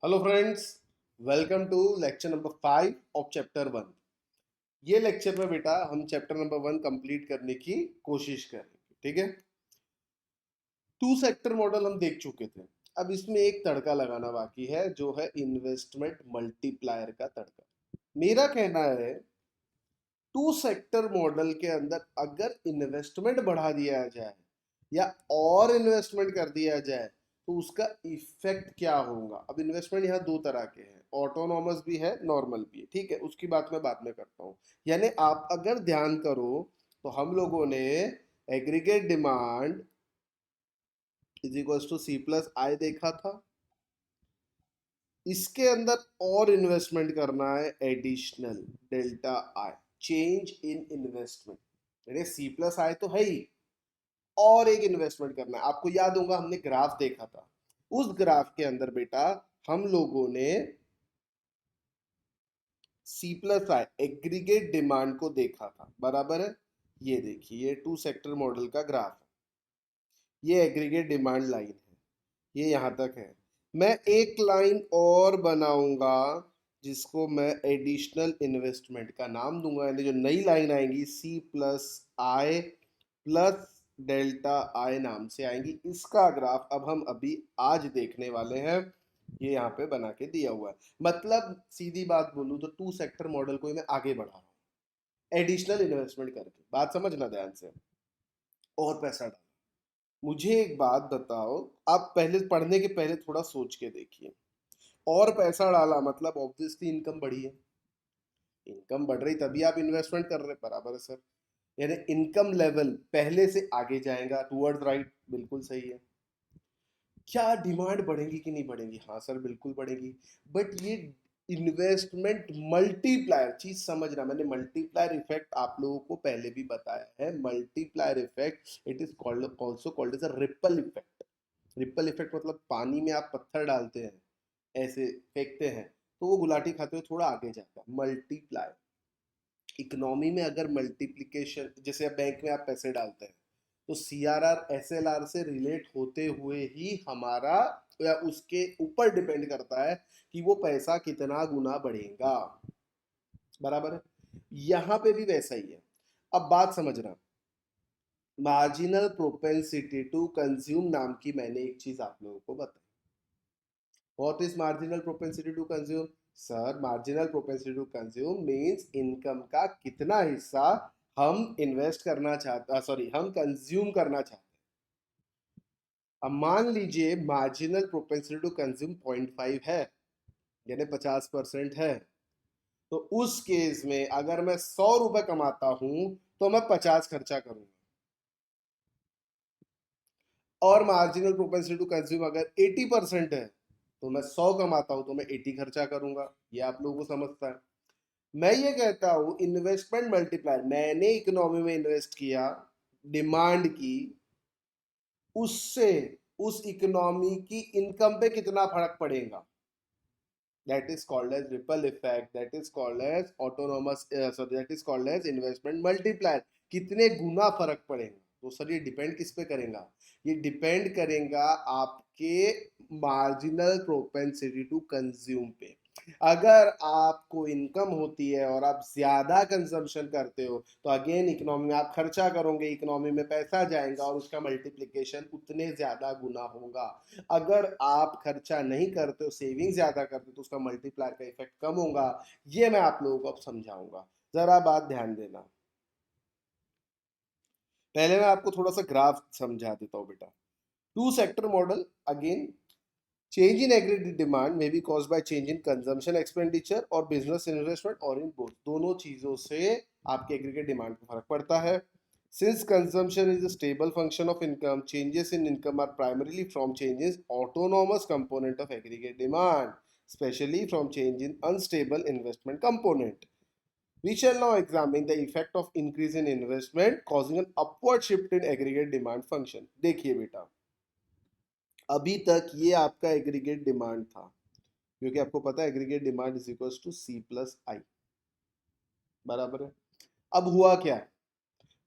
Hello friends, welcome to lecture number 5 of chapter 1। ये lecture में बेटा हम चैप्टर नंबर 1 कंप्लीट करने की कोशिश करेंगे। ठीक है, टू सेक्टर मॉडल हम देख चुके थे। अब इसमें एक तड़का लगाना बाकी है जो है इन्वेस्टमेंट मल्टीप्लायर का तड़का। मेरा कहना है टू सेक्टर मॉडल के अंदर अगर इन्वेस्टमेंट बढ़ा दिया जाए या और इन्वेस्टमेंट कर दिया जाए तो उसका इफेक्ट क्या होगा। अब इन्वेस्टमेंट यहाँ दो तरह के हैं, ऑटोनॉमस भी है, नॉर्मल भी है। ठीक है, उसकी बात मैं बाद में करता हूँ। यानी आप अगर ध्यान करो तो हम लोगों ने aggregate demand is equals to C plus I देखा था। इसके अंदर और इन्वेस्टमेंट करना है additional delta I, change in investment. यानी सी प्लस आई तो है ही, और एक इन्वेस्टमेंट करना है। आपको याद होगा हमने ग्राफ देखा था, उस ग्राफ के अंदर बेटा हम लोगों ने सी प्लस आई एग्रीगेट डिमांड को देखा था, बराबर है। ये देखिए, ये टू सेक्टर मॉडल का ग्राफ है, ये एग्रीगेट डिमांड लाइन है, ये यहां तक है। मैं एक लाइन और बनाऊंगा जिसको मैं एडिशनल इन्वेस्टमेंट का नाम दूंगा, यानी जो नई लाइन आएंगी C plus I plus delta I नाम से आएंगी। इसका ग्राफ अब हम अभी आज देखने वाले हैं। ये यहाँ पे बना के दिया हुआ है। मतलब सीधी बात बोलूं तो टू सेक्टर मॉडल को मैं आगे बढ़ा रहा हूँ एडिशनल इन्वेस्टमेंट करके। बात समझना ध्यान से, और पैसा डालो। मुझे एक बात बताओ, आप पहले पढ़ने के पहले थोड़ा सोच के देखिए। और पैसा डाला मतलब ऑब्वियसली इनकम बढ़ी है। इनकम बढ़ रही तभी आप इन्वेस्टमेंट कर रहे, बराबर है सर। यानी इनकम लेवल पहले से आगे जाएगा टूवर्ड्स राइट, बिल्कुल सही है। क्या डिमांड बढ़ेगी कि नहीं बढ़ेगी? हाँ सर बिल्कुल बढ़ेगी। बट ये इन्वेस्टमेंट मल्टीप्लायर चीज समझना, मैंने मल्टीप्लायर इफेक्ट आप लोगों को पहले भी बताया है। Multiplier effect it is called also called as a ripple effect. Ripple effect मतलब पानी में आप पत्थर डालते हैं, ऐसे फेंकते हैं तो वो गुलाटी खाते हुए थोड़ा आगे जाता है। मल्टीप्लायर इकोनॉमी में अगर मल्टीप्लिकेशन, जैसे बैंक में आप पैसे डालते हैं तो सीआरआर एसएलआर से रिलेट होते हुए ही हमारा या उसके ऊपर डिपेंड करता है कि वो पैसा कितना गुना बढ़ेगा, बराबर है। यहां पे भी वैसा ही है। अब बात समझना, मार्जिनल प्रोपेंसिटी टू कंज्यूम नाम की मैंने एक चीज आप लोगों को बताई। What is marginal propensity to consume? Sir marginal propensity to consume means income का कितना हिस्सा हम इन्वेस्ट करना चाहते, सॉरी हम कंज्यूम करना चाहते हैं। अब मान लीजिए मार्जिनल प्रोपेंसिटी टू कंज्यूम 0.5 है, यानी 50% है। तो उस केस में अगर मैं 100 रुपए कमाता हूं तो मैं 50 खर्चा करूंगा। और मार्जिनल प्रोपेंसिटी टू कंज्यूम अगर 80% है तो मैं 100 कमाता हूं तो मैं 80 खर्चा करूंगा। ये आप लोगों को समझता है। मैं ये कहता हूं इन्वेस्टमेंट मल्टीप्लायर, मैंने इकोनॉमी में इन्वेस्ट किया, डिमांड की, उससे उस इकोनॉमी की इनकम पे कितना फर्क पड़ेगा, that is called as ripple effect, that is called as autonomous sorry that is called as investment multiplier। कितने गुना फर्क पड़ेगा? तो सर ये डिपेंड किस पे करेगा? ये डिपेंड करेगा आपके मार्जिनल प्रोपेंसिटी टू कंज्यूम पे। अगर आपको इनकम होती है और आप ज्यादा कंजम्पशन करते हो तो अगेन इकोनॉमी में आप खर्चा करोगे, इकोनॉमी में पैसा जाएगा और उसका मल्टीप्लिकेशन उतने ज्यादा गुना होगा। अगर आप खर्चा नहीं करते हो, सेविंग ज्यादा करते हो, तो उसका मल्टीप्लायर का इफेक्ट कम होगा। ये मैं आप लोगों को अब समझाऊंगा, जरा बात ध्यान देना। पहले मैं आपको थोड़ा सा ग्राफ समझा देता हूँ बेटा। Two sector model again, change in aggregate demand may be caused by change in consumption expenditure और बिजनेस इन्वेस्टमेंट, और इन बोथ दोनों चीजों से आपके एग्रीगेट डिमांड पर फर्क पड़ता है। Since consumption is a stable function of income, changes in income are primarily from changes autonomous component of aggregate demand, especially from change in unstable investment component. We shall now examine the effect of increase in investment causing an upward shift in aggregate demand function. देखिए बेटा, अभी तक ये आपका aggregate demand था, क्योंकि आपको पता है aggregate demand is equal to C plus I, बराबर है। अब हुआ क्या?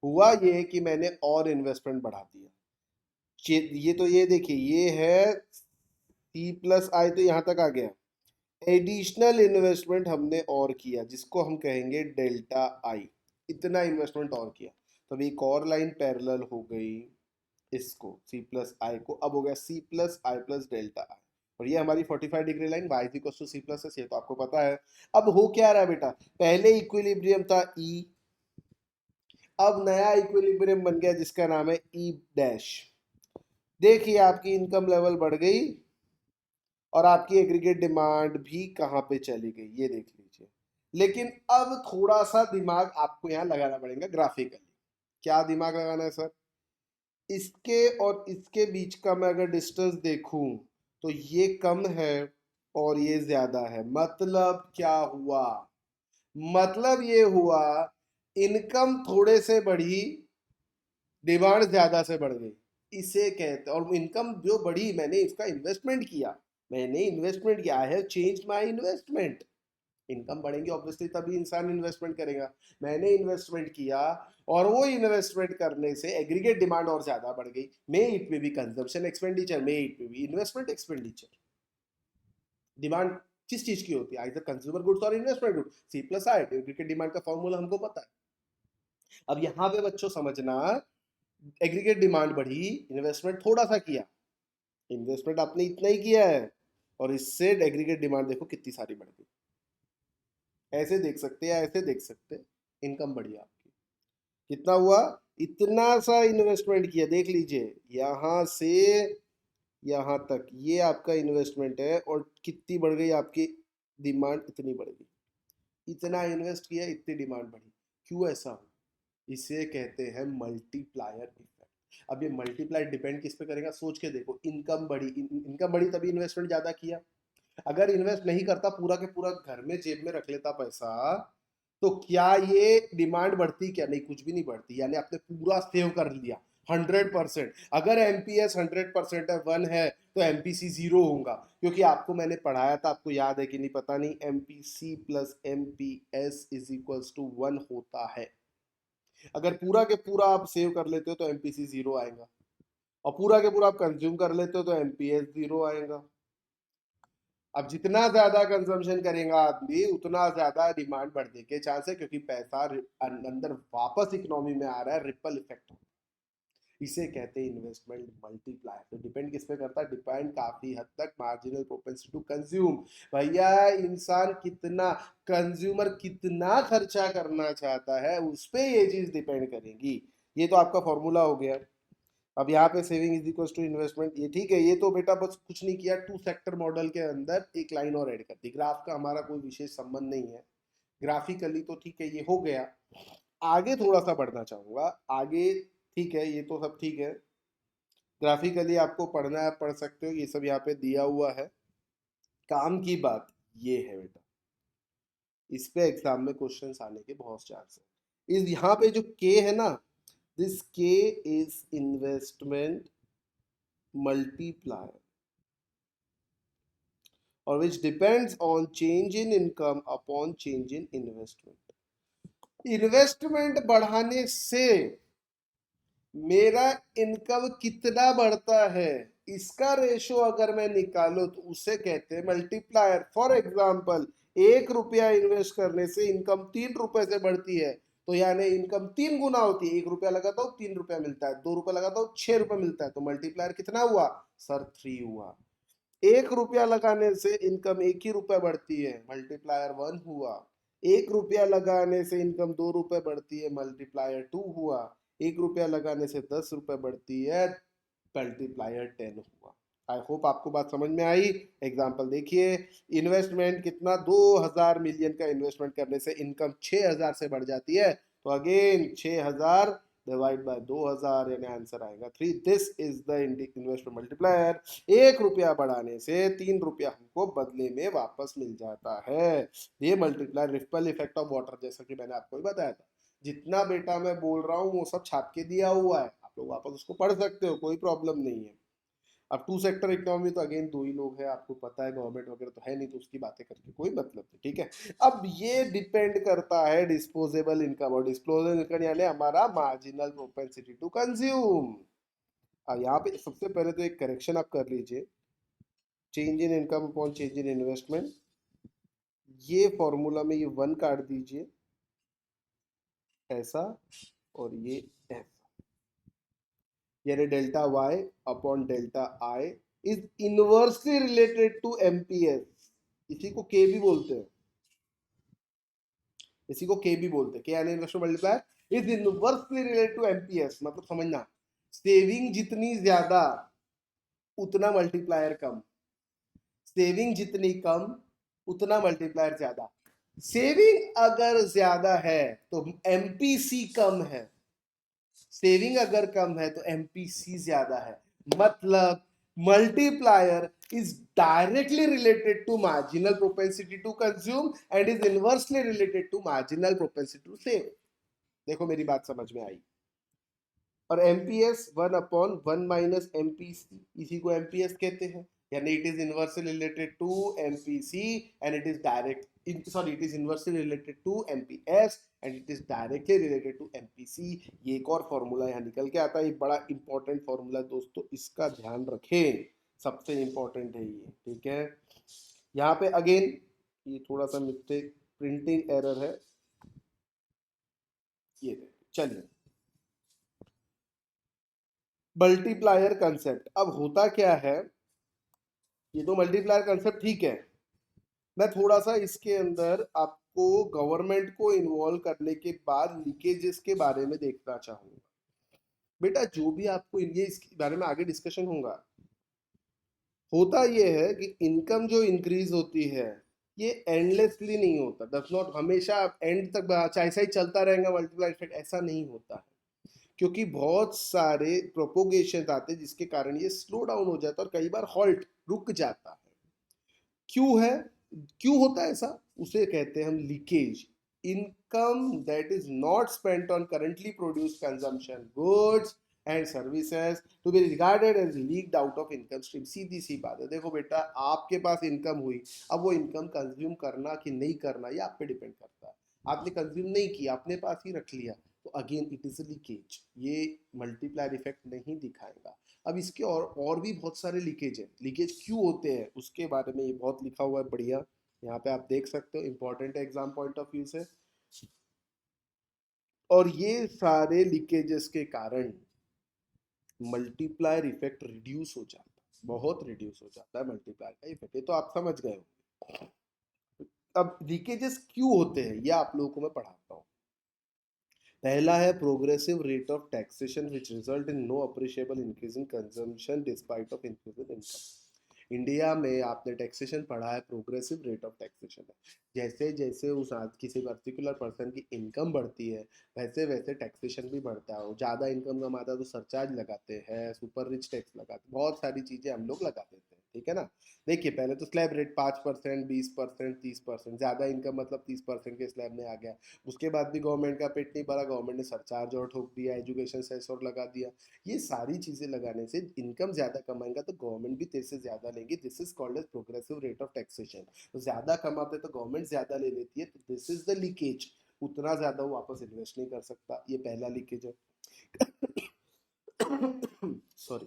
हुआ ये कि मैंने और इन्वेस्टमेंट बढ़ा दिया। ये तो ये देखिए, ये है सी प्लस आई तो यहां तक आ गया, एडिशनल इन्वेस्टमेंट हमने और किया जिसको हम कहेंगे डेल्टा आई, इतना इन्वेस्टमेंट और किया, तो अभी एक और लाइन पैरेलल हो गई इसको सी प्लस आई को, अब हो गया C plus I plus delta I, और ये हमारी 45 degree line Y equal to C plus S, ये तो आपको पता है। अब हो क्या रहा है बेटा, पहले इक्विलिब्रियम था ई, अब नया इक्विलिब्रियम बन गया जिसका नाम है ई डैश। देखिए आपकी इनकम लेवल बढ़ गई और आपकी एग्रीगेट डिमांड भी कहां पे चली गई, ये देख लीजिए। लेकिन अब थोड़ा सा दिमाग आपको यहां लगाना पड़ेगा ग्राफिकली। क्या दिमाग लगाना है सर, इसके और इसके बीच का मैं अगर डिस्टेंस देखूं तो ये कम है और ये ज्यादा है, मतलब क्या हुआ, मतलब ये हुआ इनकम थोड़े से बढ़ी, डिमांड ज्यादा से बढ़ गई, इसे कहते। और इनकम जो बढ़ी, मैंने इसका इन्वेस्टमेंट किया, मैंने इन्वेस्टमेंट किया, I have change my investment. Income बढ़ेंगे ऑब्वियसली तभी इंसान इन्वेस्टमेंट करेगा, मैंने इन्वेस्टमेंट किया और वो इन्वेस्टमेंट करने से एग्रीगेट डिमांड और ज्यादा बढ़ गई। मे इट में be consumption expenditure, may it में बी इन्वेस्टमेंट एक्सपेंडिचर। डिमांड किस चीज की होती है, आइदर कंज्यूमर गुड्स और investment goods, C plus I, aggregate demand का फॉर्मूला हमको पता है। अब यहाँ पे बच्चों समझना, एग्रीगेट डिमांड बढ़ी, इन्वेस्टमेंट थोड़ा सा किया, इन्वेस्टमेंट आपने इतना ही किया है और इससे एग्रीगेट डिमांड देखो कितनी सारी बढ़ गई। ऐसे देख सकते हैं, ऐसे देख सकते हैं, इनकम बढ़ी आपकी, कितना हुआ, इतना सा इन्वेस्टमेंट किया, देख लीजिए यहां से यहां तक ये आपका इन्वेस्टमेंट है और कितनी बढ़ गई आपकी डिमांड, इतनी बढ़ गई, इतना इन्वेस्ट किया इतनी डिमांड बढ़ी। क्यों ऐसा हो, इसे कहते हैं मल्टीप्लायर इफेक्ट। अब ये मल्टीप्लाई डिपेंड किस पे करेगा, सोच के देखो, इनकम बढ़ी, इनकम बढ़ी तभी इन्वेस्टमेंट ज्यादा किया, अगर इन्वेस्ट नहीं करता पूरा के पूरा घर में जेब में रख लेता पैसा, तो क्या ये डिमांड बढ़ती, क्या नहीं, कुछ भी नहीं बढ़ती, यानी आपने पूरा सेव कर लिया 100%। अगर एमपीएस 100% है, 1 है, तो एमपीसी 0 होगा, क्योंकि आपको मैंने पढ़ाया था, आपको याद है कि नहीं पता नहीं, MPC plus MPS is equals to 1 होता है। अगर पूरा के पूरा आप सेव कर लेते हो तो एमपीसी 0 आएगा, और पूरा के पूरा आप कंज्यूम कर लेते हो तो एमपीएस 0 आएगा। अब जितना ज्यादा कंजम्पशन करेगा आदमी उतना ज्यादा डिमांड बढ़ने के चांस है, क्योंकि पैसा अंदर वापस इकोनॉमी में आ रहा है, रिपल इफेक्ट। इसे कहते हैं इन्वेस्टमेंट मल्टीप्लायर। तो डिपेंड किस पे करता है, डिपेंड काफी हद तक मार्जिनल प्रोपेंसिटी टू कंज्यूम, भैया इंसान कितना, कंज्यूमर कितना खर्चा करना चाहता है उस पे ये चीज डिपेंड करेगी। ये तो आपका फॉर्मूला हो गया। अब यहाँ पे saving is equal to investment, ये ठीक है, ये तो बेटा बस कुछ नहीं किया, टू सेक्टर मॉडल के अंदर एक लाइन और ऐड कर दी, ग्राफ का हमारा कोई विशेष संबंध नहीं है, ग्राफिकली तो ठीक है, ये हो गया। आगे थोड़ा सा बढ़ना चाहूंगा आगे, ठीक है, ये तो सब ठीक है, ग्राफिकली आपको पढ़ना है पढ़ सकते हो, ये सब यहाँ पे दिया हुआ है। काम की बात ये है बेटा, इस पे एग्जाम में क्वेश्चंस आने के बहुत चांस है। इस यहाँ पे जो के है ना, दिस के is investment multiplier, or which depends on change in income upon change in investment। Investment बढ़ाने से मेरा इनकम कितना बढ़ता है, इसका रेशो अगर मैं निकालू तो उसे कहते हैं मल्टीप्लायर। फॉर एग्जाम्पल, 1 रुपया इन्वेस्ट करने से इनकम 3 रुपए से बढ़ती है, तो यानी इनकम 3 गुना होती है। 1 रुपया लगाता हूँ 3 रुपया मिलता है, 2 रुपया लगाता हूँ 6 रुपया मिलता है, तो मल्टीप्लायर कितना हुआ सर, 3 हुआ। 1 रुपया लगाने से इनकम 1 ही रुपया बढ़ती है, मल्टीप्लायर 1 हुआ। 1 रुपया लगाने से इनकम 2 रुपए बढ़ती है, मल्टीप्लायर 2 हुआ। 1 रुपया लगाने से 10 रुपए बढ़ती है, मल्टीप्लायर 10 हुआ। आई होप आपको बात समझ में आई। एग्जाम्पल देखिए, इन्वेस्टमेंट कितना, 2000 मिलियन का इन्वेस्टमेंट करने से इनकम 6000 से बढ़ जाती है, तो अगेन 6000 डिवाइड बाय 2000, यानी आंसर आएगा 3। This is the investment multiplier. 1 रुपया बढ़ाने से 3 रुपया हमको बदले में वापस मिल जाता है। ये multiplier ripple effect of water, जैसा कि मैंने आपको बताया था। जितना बेटा मैं बोल रहा हूँ वो सब छाप के दिया हुआ है, आप लोग वापस उसको पढ़ सकते हो, कोई प्रॉब्लम नहीं है। अब टू सेक्टर इकोनॉमी तो अगेन 2 ही लोग हैं, आपको पता है, गवर्नमेंट वगैरह तो है नहीं, तो उसकी बातें करके कोई मतलब नहीं, ठीक है। अब ये डिपेंड करता है डिस्पोजेबल इनकम, और डिस्पोजेबल इनकम यानी हमारा मार्जिनल प्रोपेंसिटी टू कंज्यूम। अब यहाँ पे सबसे पहले तो एक करेक्शन आप कर लीजिए, change in income upon change in investment, ये फॉर्मूला में ये 1 काट दीजिए, ऐसा, और ये ऐसा, यानी delta Y upon delta I is inversely related to MPS. इसी को के भी बोलते हैं, इसी को के भी बोलते हैं, के यानी investment multiplier is inversely related to MPS. मतलब समझना, सेविंग जितनी ज्यादा उतना मल्टीप्लायर कम, सेविंग जितनी कम उतना मल्टीप्लायर ज्यादा। सेविंग अगर ज्यादा है तो एमपीसी कम है, सेविंग अगर कम है तो एमपीसी ज्यादा है। मतलब multiplier is directly related to marginal propensity to consume and is inversely related to marginal propensity to save. देखो मेरी बात समझ में आई। और एमपीएस 1/1 माइनस एमपीसी, इसी को एमपीएस कहते हैं, यानी it is inversely related to MPC and it is direct, sorry, it is inversely related to MPS and it is directly related to MPC. ये एक और फॉर्मूला यहाँ निकल के आता है, ये बड़ा इंपॉर्टेंट फॉर्मूला दोस्तों, इसका ध्यान रखें, सबसे इंपॉर्टेंट है ये, ठीक है। यहाँ पे अगेन ये थोड़ा सा मिस्टेक, प्रिंटिंग एरर है, ये चलिए, मल्टीप्लायर कंसेप्ट। अब होता क्या है, ये तो मल्टीप्लायर कंसेप्ट ठीक है, मैं थोड़ा सा इसके अंदर आपको गवर्नमेंट को इन्वॉल्व करने के बाद लीकेजेस के बारे में देखना चाहूंगा। बेटा जो भी आपको ये इसके बारे में आगे डिस्कशन होगा, होता ये है कि इनकम जो इंक्रीज होती है ये एंडलेसली नहीं होता, डज नॉट हमेशा एंड तक चाहे ऐसा ही चलता रहेगा मल्टीप्लाई इफेक्ट, ऐसा नहीं होता है। क्योंकि बहुत सारे प्रोपोगेशन आते हैं जिसके कारण ये स्लो डाउन हो जाता है और कई बार हॉल्ट, रुक जाता है। क्यों है, क्यों होता है ऐसा, उसे कहते हैं हम leakage. Income that is not spent on currently produce consumption goods and services to be regarded as leaked out of income stream. सीधी सी बात है, देखो बेटा आपके पास इनकम हुई, अब वो इनकम कंज्यूम करना कि नहीं करना ये आप पे डिपेंड करता है। आपने कंज्यूम नहीं किया, अपने पास ही रख लिया, तो अगेन इट इज लीकेज, ये मल्टीप्लायर इफेक्ट नहीं दिखाएगा। अब इसके और भी बहुत सारे लीकेज है, लीकेज क्यों होते हैं उसके बारे में ये बहुत लिखा हुआ है बढ़िया, यहाँ पे आप देख सकते हो, इंपॉर्टेंट है एग्जाम पॉइंट ऑफ व्यू से। और ये सारे लीकेजेस के कारण मल्टीप्लायर इफेक्ट रिड्यूस हो जाता है, बहुत रिड्यूस हो जाता है मल्टीप्लायर का इफेक्ट, ये तो आप समझ गए हो। अब लीकेजेस क्यों होते हैं ये आप लोगों को मैं पढ़ाता हूँ। पहला है progressive rate of taxation which result in no appreciable increase in consumption despite of increase in income. India में आपने टैक्सेशन पढ़ा है, प्रोग्रेसिव रेट ऑफ टैक्सेशन है, जैसे जैसे उस किसी पर्टिकुलर पर्सन की इनकम बढ़ती है वैसे वैसे टैक्सेशन भी बढ़ता है। ज़्यादा इनकम कमाता है तो सरचार्ज लगाते हैं, सुपर रिच टैक्स लगाते हैं, बहुत सारी चीज़ें हम लोग लगा देते हैं, ठीक है ना। देखिए पहले तो स्लैब रेट 5%, 20%, 30%, ज़्यादा इनकम मतलब 30% के स्लैब में आ गया। उसके बाद भी गवर्नमेंट का पेट नहीं भरा, गवर्नमेंट ने सरचार्ज और ठोक दिया, एजुकेशन सेस और लगा दिया। ये सारी चीजें लगाने से इनकम ज्यादा कमाएगा तो गवर्नमेंट भी तेरे से ज्यादा लेगी, this is called as progressive rate of taxation. तो ज्यादा कमाते तो गवर्नमेंट ज्यादा ले लेती है, तो दिस इज द लीकेज, उतना ज्यादा वो वापस इन्वेस्ट नहीं कर सकता, ये पहला लीकेज है। सॉरी,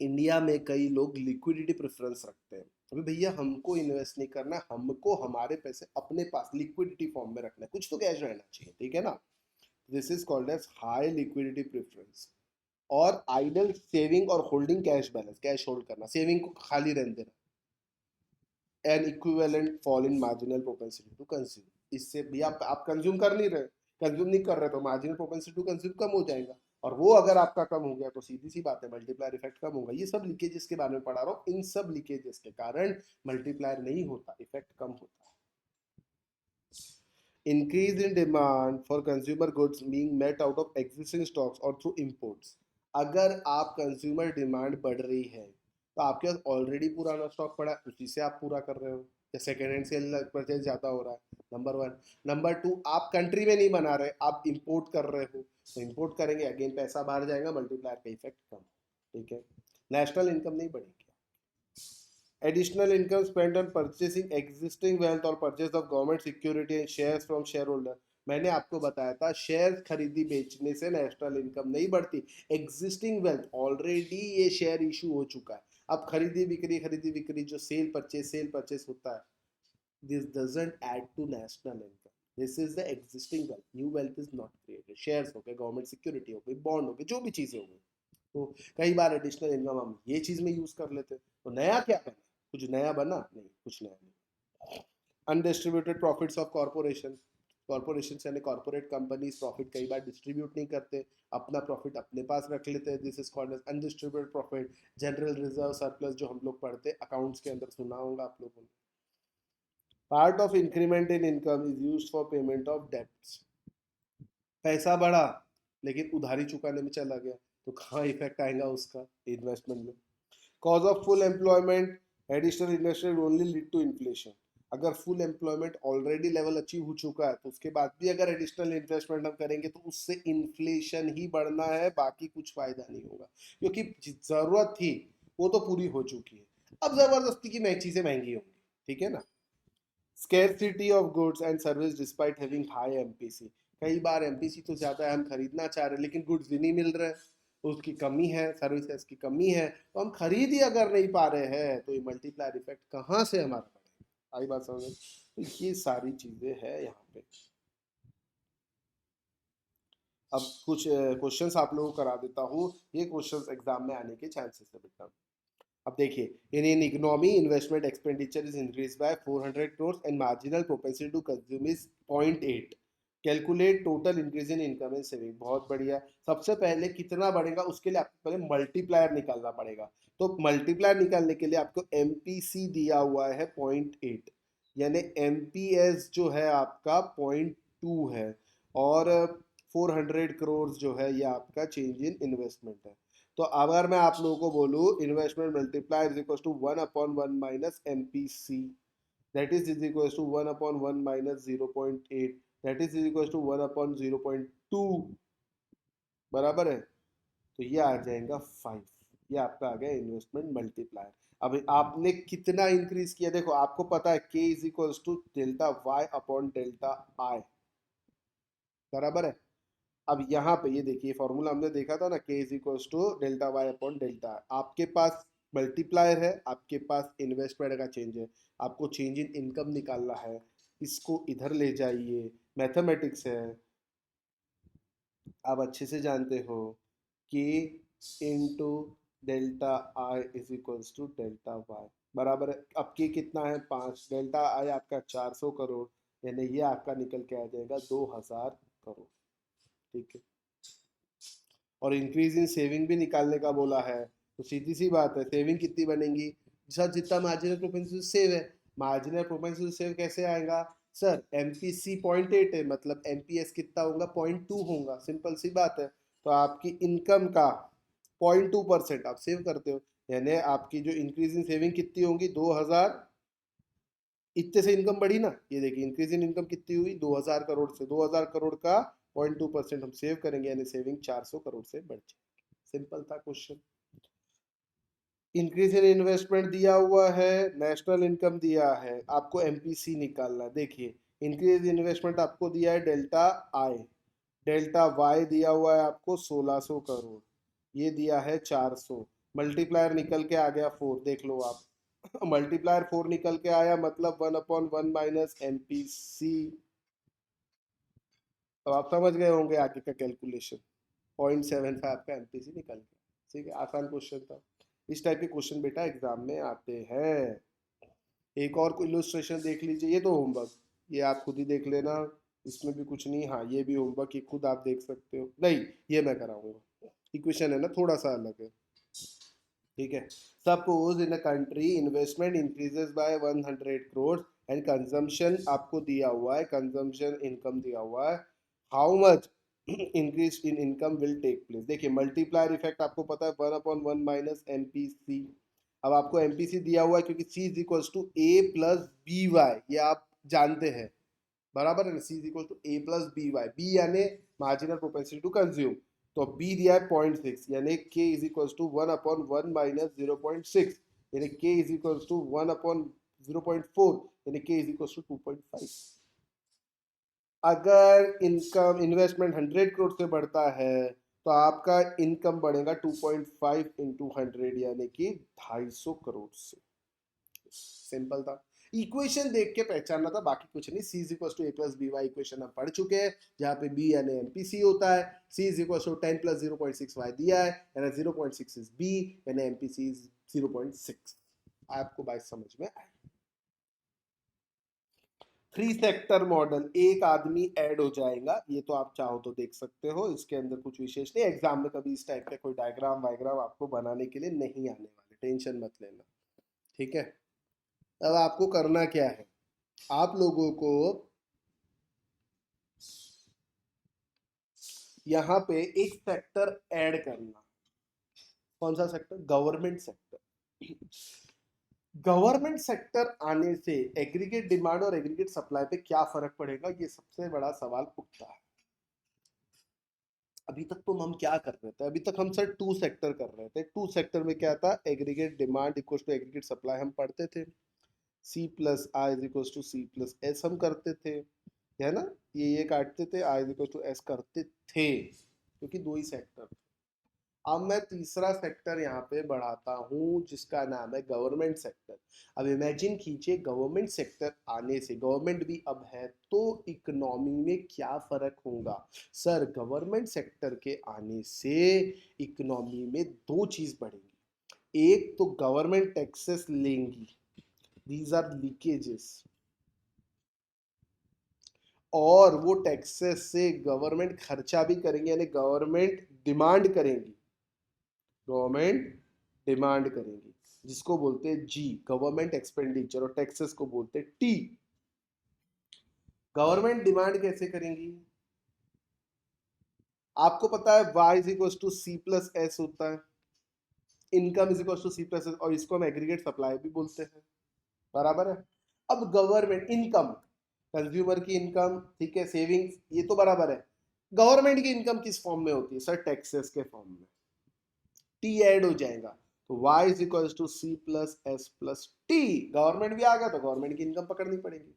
इंडिया में कई लोग लिक्विडिटी प्रेफरेंस रखते हैं, अभी भैया हमको इन्वेस्ट नहीं करना, हमको हमारे पैसे अपने पास लिक्विडिटी फॉर्म में रखना है, कुछ तो कैश रहना चाहिए, ठीक है ना। This is called as high liquidity preference. और आइडल सेविंग और holding cash balance, cash hold करना, सेविंग को खाली रहने देना। An equivalent fall in marginal propensity to consume, इससे भी आप कंज्यूम कर नहीं रहे, कंज्यूम नहीं कर रहे तो मार्जिनल प्रोपेंसिटी टू कंज्यूम कम हो जाएगा, और वो अगर आपका कम हो गया तो सीधी सी बात है मल्टीप्लायर इफेक्ट कम होगा। ये सब लीकेजेस के बारे में पढ़ा रहा हूँ, इन सब लीकेजेस के कारण मल्टीप्लायर नहीं होता, इफेक्ट कम होता है। Increase in demand for consumer goods being met out of existing stocks or through imports। अगर आप कंज्यूमर डिमांड बढ़ रही है तो आपके पास ऑलरेडी पुराना स्टॉक पड़ा है, उसी से आप पूरा कर रहे हो, या सेकेंड हैंड सेल परचेज ज़्यादा हो रहा है, नंबर वन। नंबर टू, आप कंट्री में नहीं बना रहे, आप इंपोर्ट कर रहे हो, तो इंपोर्ट करेंगे अगेन पैसा बाहर जाएगा, मल्टीप्लायर का इफेक्ट कम, ठीक है। नेशनल इनकम नहीं बढ़ेगी। Additional income spent on purchasing existing wealth or purchase of government security and shares from shareholder। मैंने आपको बताया था शेयर खरीदी बेचने से नेशनल इनकम नहीं बढ़ती, एग्जिस्टिंग वेल्थ ऑलरेडी ये शेयर इशू हो चुका है, अब खरीदी बिक्री जो सेल परचेस होता है, this doesn't add to national income. This is the existing wealth. New wealth is not created. Shares हो गए, गवर्नमेंट सिक्योरिटी हो गई, बॉन्ड हो गए, जो भी चीजें हो गई, तो कई बार एडिशनल इनकम हम ये चीज में यूज कर लेते हैं। तो नया क्या बना? कुछ नया बना नहीं, कुछ नया नहीं। Undistributed profits of corporation, corporation यानी कॉर्पोरेट कंपनीज प्रॉफिट कई बार डिस्ट्रीब्यूट नहीं करते, अपना प्रॉफिट अपने पास रख लेते हैं। This is called as undistributed profit. General reserve surplus जो हम लोग पढ़ते अकाउंट्स के अंदर, सुना होगा आप लोगों ने। Part of increment in income is used for payment of debts. पैसा बढ़ा लेकिन उधारी चुकाने में चला गया, तो कहाँ इफेक्ट आएगा उसका? इन्वेस्टमेंट में। Cause of full employment additional investment only lead to inflation. अगर full employment already level achieve हो चुका है तो उसके बाद भी अगर एडिशनल इन्वेस्टमेंट हम करेंगे तो उससे इन्फ्लेशन ही बढ़ना है, बाकी कुछ फायदा नहीं होगा। क्योंकि जरूरत थी वो तो पूरी हो चुकी है, अब जबरदस्ती की नई चीजें महंगी होंगी, ठीक है ना। Scarcity of goods and service despite having high MPC. कई बार एमपीसी तो ज्यादा है, हम खरीदना चाह रहे हैं लेकिन गुड्स भी नहीं मिल रहे हैं, तो उसकी कमी है, सर्विसेज की कमी है, तो हम खरीद ही अगर नहीं पा रहे हैं तो ये मल्टीप्लायर इफेक्ट कहाँ से हमारा पड़ेगा? आई बात समझ? तो ये सारी चीजें हैं यहाँ पे। अब कुछ क्वेश्चंस आप लोगों को करा देता हूँ, ये क्वेश्चंस एग्जाम में आने के चांसेस है बेटा। अब देखिए, in economy investment expenditure is increase by 400 crores and marginal propensity to consume is 0.8। Calculate total increase in income and saving. बहुत बढ़िया। सबसे पहले कितना बढ़ेगा उसके लिए आपको पहले मल्टीप्लायर निकालना पड़ेगा। तो मल्टीप्लायर निकालने के लिए आपको एमपीसी दिया हुआ है 0.8, यानी एमपीएस जो है आपका 0.2 है, और 400 करोड़ जो है ये आपका चेंज इन इन्वेस्टमेंट है। तो अगर मैं आप लोगों को बोलूं investment multiply is equal to 1/1 minus MPC, that is equal to 1/1 minus 0.8, that is equal to 1/0.2, बराबर है। तो ये आ जाएगा 5। ये आपका आ गया इन्वेस्टमेंट मल्टीप्लायर। अब आपने कितना इंक्रीज किया, देखो आपको पता है K is equal to delta Y upon delta I, बराबर है। अब यहाँ पे ये देखिए फॉर्मूला हमने देखा था ना, K is equal to delta Y upon delta. आपके पास मल्टीप्लायर है, आपके पास इन्वेस्टमेंट का चेंज है, आपको चेंज इन इनकम निकालना है, इसको इधर ले जाइए, मैथमेटिक्स है, आप अच्छे से जानते हो। K into delta I is equal to delta Y, बराबर है। अब के कितना है 5, डेल्टा आई आपका 400 करोड़, यानी ये आपका निकल के आ जाएगा 2000 करोड़, ठीक है। और इंक्रीज इन सेविंग भी निकालने का बोला है, तो सीधी सी बात है, सेविंग कितनी बनेगी सर? जितना मार्जिनल प्रोपेंसिटी सेव है। मार्जिनल प्रोपेंसिटी सेव कैसे आएगा सर? एमपीसी 0.8 है, मतलब एमपीएस कितना होगा? 0.2 होगा, सिंपल सी बात है। तो आपकी इनकम का 0.2% आप सेव करते हो, यानी आपकी जो इंक्रीज इन सेविंग कितनी होगी? 2000। इतने से इनकम बढ़ी ना, ये देखिए इंक्रीज इन इनकम कितनी हुई? 2000 करोड़ से। 2000 करोड़ का 0.2% हम सेव करेंगे, यानी सेविंग 400 करोड़ से बढ़ जाएगी। सिंपल था क्वेश्चन। इंक्रीज इन इन्वेस्टमेंट दिया हुआ है, नेशनल इनकम दिया है, आपको एमपीसी निकालना। देखिए इंक्रीज इन्वेस्टमेंट आपको दिया है डेल्टा आई, डेल्टा वाई दिया हुआ है आपको 1600 करोड़, ये दिया है 400। मल्टीप्लायर निकल के आ गया 4, देख लो आप। मल्टीप्लायर 4 निकल के आया, मतलब 1/1 माइनस एमपीसी। तो आप समझ गए होंगे आगे का कैलकुलेशन। 0.75 आपका एमपीसी निकल गया, ठीक है। आसान क्वेश्चन था। इस टाइप के क्वेश्चन बेटा एग्जाम में आते हैं। एक और कोई इलस्ट्रेशन देख लीजिए, ये तो होमवर्क, ये आप खुद ही देख लेना, इसमें भी कुछ नहीं। हाँ ये भी होमवर्क, ये खुद आप देख सकते हो, नहीं ये मैं कराऊंगा। इक्वेशन है ना, थोड़ा सा अलग है, ठीक है। Suppose in a country investment increases by 100 crore and consumption आपको दिया हुआ है, कंजम्पशन इनकम दिया हुआ है, how much increase in income will take place. देखिए मल्टीप्लायर इफेक्ट आपको पता है 1/1 माइनस एमपीसी। अब आपको एमपीसी दिया हुआ है क्योंकि C is equal to A plus B Y, ये आप जानते हैं, बराबर है ना। C is equal to A plus B Y, b यानी मार्जिनल प्रोपेंसिटी टू कंज्यूम, तो बी दिया है 0.6, यानी के इज इक्वल टू 1/1 माइनस 0.6, यानी के इज इक्वल टू 1/0.4, यानी के इज इक्वल टू 2.5। अगर इनकम इन्वेस्टमेंट 100 करोड़ से बढ़ता है तो आपका इनकम बढ़ेगा 2.5 इंटू 100, यानी कि 250 करोड़ से। सिंपल था। इक्वेशन देख के पहचानना था, बाकी कुछ नहीं। c is equal to a plus B Y equation हम पढ़ चुके हैं, जहाँ पे b यानी एमपीसी होता है। c is equal to 10 plus 0.6 y दिया है, यानी 0.6 इज b, यानी एमपीसी इज 0.6। आपको बात समझ में आई? 3 सेक्टर मॉडल, एक आदमी ऐड हो जाएगा, ये तो आप चाहो तो देख सकते हो, इसके अंदर कुछ विशेष नहीं। एग्जाम में कभी इस टाइप का कोई डायग्राम वायग्राम आपको बनाने के लिए नहीं आने वाले, टेंशन मत लेना, ठीक है। अब आपको करना क्या है, आप लोगों को यहाँ पे एक सेक्टर ऐड करना। कौन सा sector? Government sector. Government sector आने से एग्रीगेट डिमांड और एग्रीगेट सप्लाई पे क्या फर्क पड़ेगा, ये सबसे बड़ा सवाल उठता है। अभी तक तो हम क्या कर रहे थे, अभी तक हम सर टू सेक्टर कर रहे थे। टू सेक्टर में क्या था, aggregate demand equal to aggregate supply हम पढ़ते थे, C plus I is equal to C plus S हम करते थे, है ना। ये काटते थे, I is equal to S करते थे, क्योंकि दो ही सेक्टर। अब मैं तीसरा सेक्टर यहाँ पे बढ़ाता हूँ, जिसका नाम है गवर्नमेंट सेक्टर। अब इमेजिन कीजिए, गवर्नमेंट सेक्टर आने से, गवर्नमेंट भी अब है, तो इकोनॉमी में क्या फर्क होगा? सर, गवर्नमेंट सेक्टर के आने से इकोनॉमी में दो चीज बढ़ेंगी। एक तो गवर्नमेंट टैक्सेस लेंगी, दीज आर लीकेजेस, और वो टैक्सेस से गवर्नमेंट खर्चा भी करेंगे, यानी गवर्नमेंट डिमांड करेंगी, गवर्नमेंट डिमांड करेंगी, जिसको बोलते हैं जी, गवर्नमेंट एक्सपेंडिचर, और टैक्सेस को बोलते हैं टी। गवर्नमेंट डिमांड कैसे करेंगी? आपको पता है y is equal to C plus S होता है, income is equal to C plus S, और इसको हम एग्रीगेट सप्लाई भी बोलते हैं, बराबर है। अब गवर्नमेंट इनकम, कंज्यूमर की इनकम, ठीक है, सेविंग्स, ये तो बराबर है। गवर्नमेंट की इनकम किस फॉर्म में होती है सर? टैक्सेस के फॉर्म में, टी ऐड हो जाएगा, तो y is equal to C plus S plus T. Government भी आ गया तो गवर्नमेंट की इनकम पकड़नी पड़ेगी,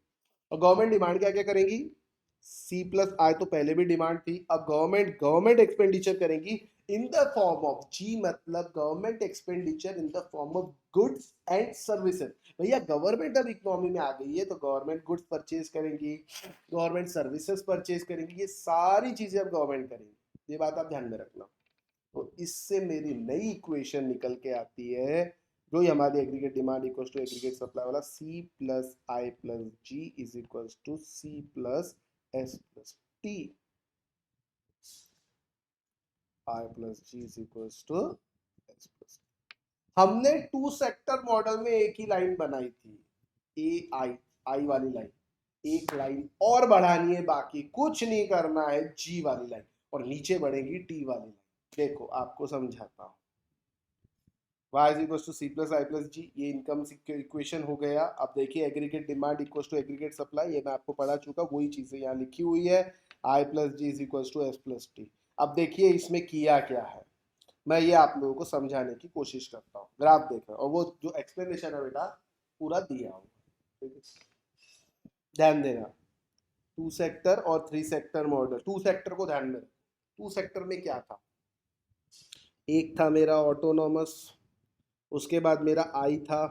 और गवर्नमेंट डिमांड क्या क्या करेंगी? सी प्लस आई तो पहले भी डिमांड थी, अब गवर्नमेंट एक्सपेंडिचर करेंगी इन द फॉर्म ऑफ जी, मतलब government expenditure in the form of goods and services. भैया गवर्नमेंट अब इकोनॉमी में आ गई है, तो गवर्नमेंट गुड्स परचेज करेंगी, गवर्नमेंट सर्विसेज परचेज करेंगी, ये सारी चीजें अब गवर्नमेंट करेंगी, ये बात आप ध्यान में रखना। तो इससे मेरी नई इक्वेशन निकल के आती है, जो हमारी aggregate demand equal to aggregate supply वाला, C plus I plus G is equal to C plus S plus T, I plus G is equal to S plus. हमने टू सेक्टर मॉडल में एक ही लाइन बनाई थी, ए आई, आई वाली line, एक line और बढ़ानी है, बाकी कुछ नहीं करना है, जी वाली लाइन, और नीचे बढ़ेगी टी वाली लाइन। देखो आपको समझाता हूँ, y is equal to C plus I plus G, ये इनकम इक्वेशन हो गया। अब देखिए aggregate demand equal to aggregate supply, ये मैं आपको पढ़ा चुका, वही चीजें यहाँ लिखी हुई है, I plus G is equal to S plus T. अब देखिए इसमें किया क्या है, मैं ये आप लोगों को समझाने की कोशिश करता हूँ। ग्राफ देख रहे हो, और वो जो एक्सप्लेनेशन है बेटा पूरा दिया हुआ, ठीक है, ध्यान देना। टू सेक्टर और three sector model, two sector को ध्यान में, टू सेक्टर में क्या था, एक था मेरा ऑटोनॉमस, उसके बाद मेरा आई था,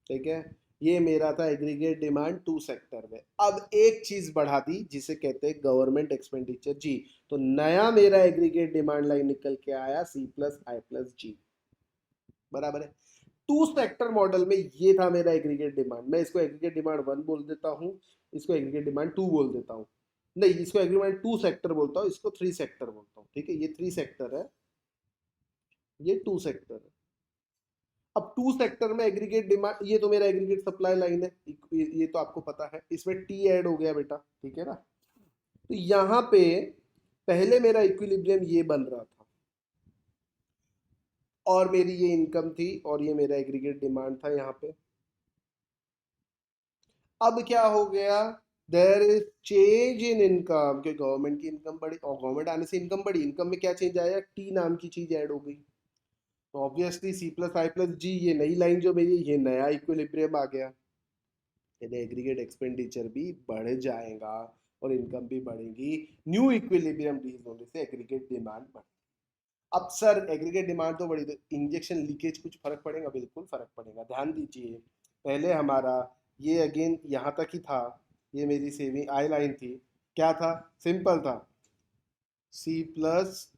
ठीक है, ये मेरा था एग्रीगेट डिमांड टू सेक्टर में। अब एक चीज बढ़ा दी जिसे कहते हैं गवर्नमेंट एक्सपेंडिचर जी, तो नया मेरा एग्रीगेट डिमांड लाइन निकल के आया सी प्लस आई प्लस जी, बराबर है। टू सेक्टर मॉडल में ये था मेरा एग्रीगेट डिमांड, मैं इसको एग्रीगेट डिमांड वन बोल देता हूँ, इसको एग्रीगेट डिमांड टू बोल देता हूँ, नहीं इसको एग्रीगेट टू सेक्टर बोलता हूँ, इसको थ्री सेक्टर बोलता हूँ, ठीक है, ये थ्री सेक्टर है, ये टू सेक्टर है। अब टू सेक्टर में एग्रीगेट डिमांड, ये तो मेरा एग्रीगेट सप्लाई लाइन है, ये तो आपको पता है, इसमें टी ऐड हो गया बेटा, ठीक है ना। तो यहाँ पे पहले मेरा इक्विलिब्रियम ये बन रहा था, और मेरी ये इनकम थी, और ये मेरा एग्रीगेट डिमांड था यहाँ पे। अब क्या हो गया, there is change in income, क्योंकि गवर्नमेंट की इनकम बढ़ी, और गवर्नमेंट आने से इनकम बढ़ी, इनकम में क्या चेंज आया, टी नाम की चीज ऐड हो गई, तो obviously C plus I plus G, ये नई लाइन जो मेरी, ये नया इक्विलिब्रियम आ गया, यानी एग्रीगेट एक्सपेंडिचर भी बढ़ जाएगा और इनकम भी बढ़ेगी, न्यू इक्विलिब्रियम रीच होने से एग्रीगेट डिमांड बढ़। अब सर एग्रीगेट डिमांड तो बढ़ी, तो इंजेक्शन लीकेज कुछ फर्क पड़ेगा? बिल्कुल फर्क पड़ेगा, ध्यान दीजिए। पहले हमारा ये अगेन यहाँ तक ही था, ये मेरी सेविंग आई लाइन थी, क्या था, सिंपल था, C plus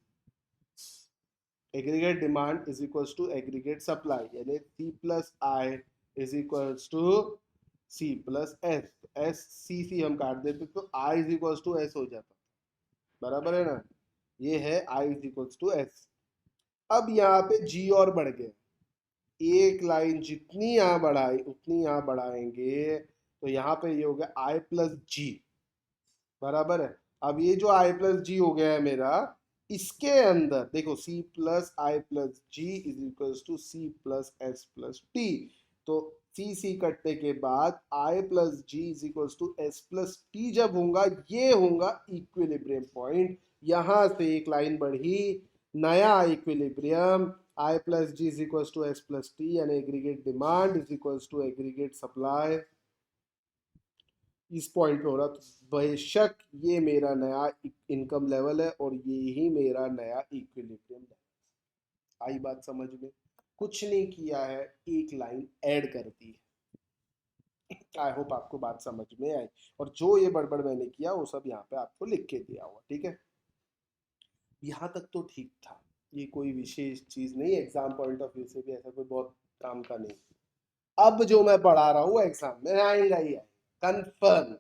aggregate demand is equals to aggregate supply, यानी C plus I is equals to C plus S, S C C हम काट देते तो I is equals to S हो जाता, बराबर है ना, ये है I is equals to S. अब यहाँ पे जी और बढ़ गया, एक लाइन जितनी यहाँ बढ़ाई उतनी यहाँ बढ़ाएंगे, तो यहाँ पे ये हो गया आई प्लस जी, बराबर है। अब ये जो आई प्लस जी हो गया है मेरा, इसके अंदर देखो C plus I plus G is equals to C plus S plus T, तो सी सी कटने के बाद I plus G is equals to S plus T जब होगा, ये होगा इक्विलिब्रियम पॉइंट। यहां से एक लाइन बढ़ी, नया equilibrium, I plus G is equals to S plus T, यानी aggregate demand is equals to aggregate supply, इस पॉइंट पे हो रहा, तो बेशक ये मेरा नया इनकम लेवल है और ये ही मेरा नया इक्विलिब्रियम लेवल। आई बात समझ में? कुछ नहीं किया है, एक लाइन ऐड कर दी है। आई होप आपको बात समझ में आई, और जो ये बड़बड़ मैंने किया वो सब यहाँ पे आपको लिख के दिया हुआ, ठीक है। यहाँ तक तो ठीक था, ये कोई विशेष चीज नहीं, एग्जाम पॉइंट ऑफ व्यू से भी ऐसा कोई बहुत काम का नहीं। अब जो मैं पढ़ा रहा हूँ एग्जाम में आएगा ही आएगा, कंफर्म।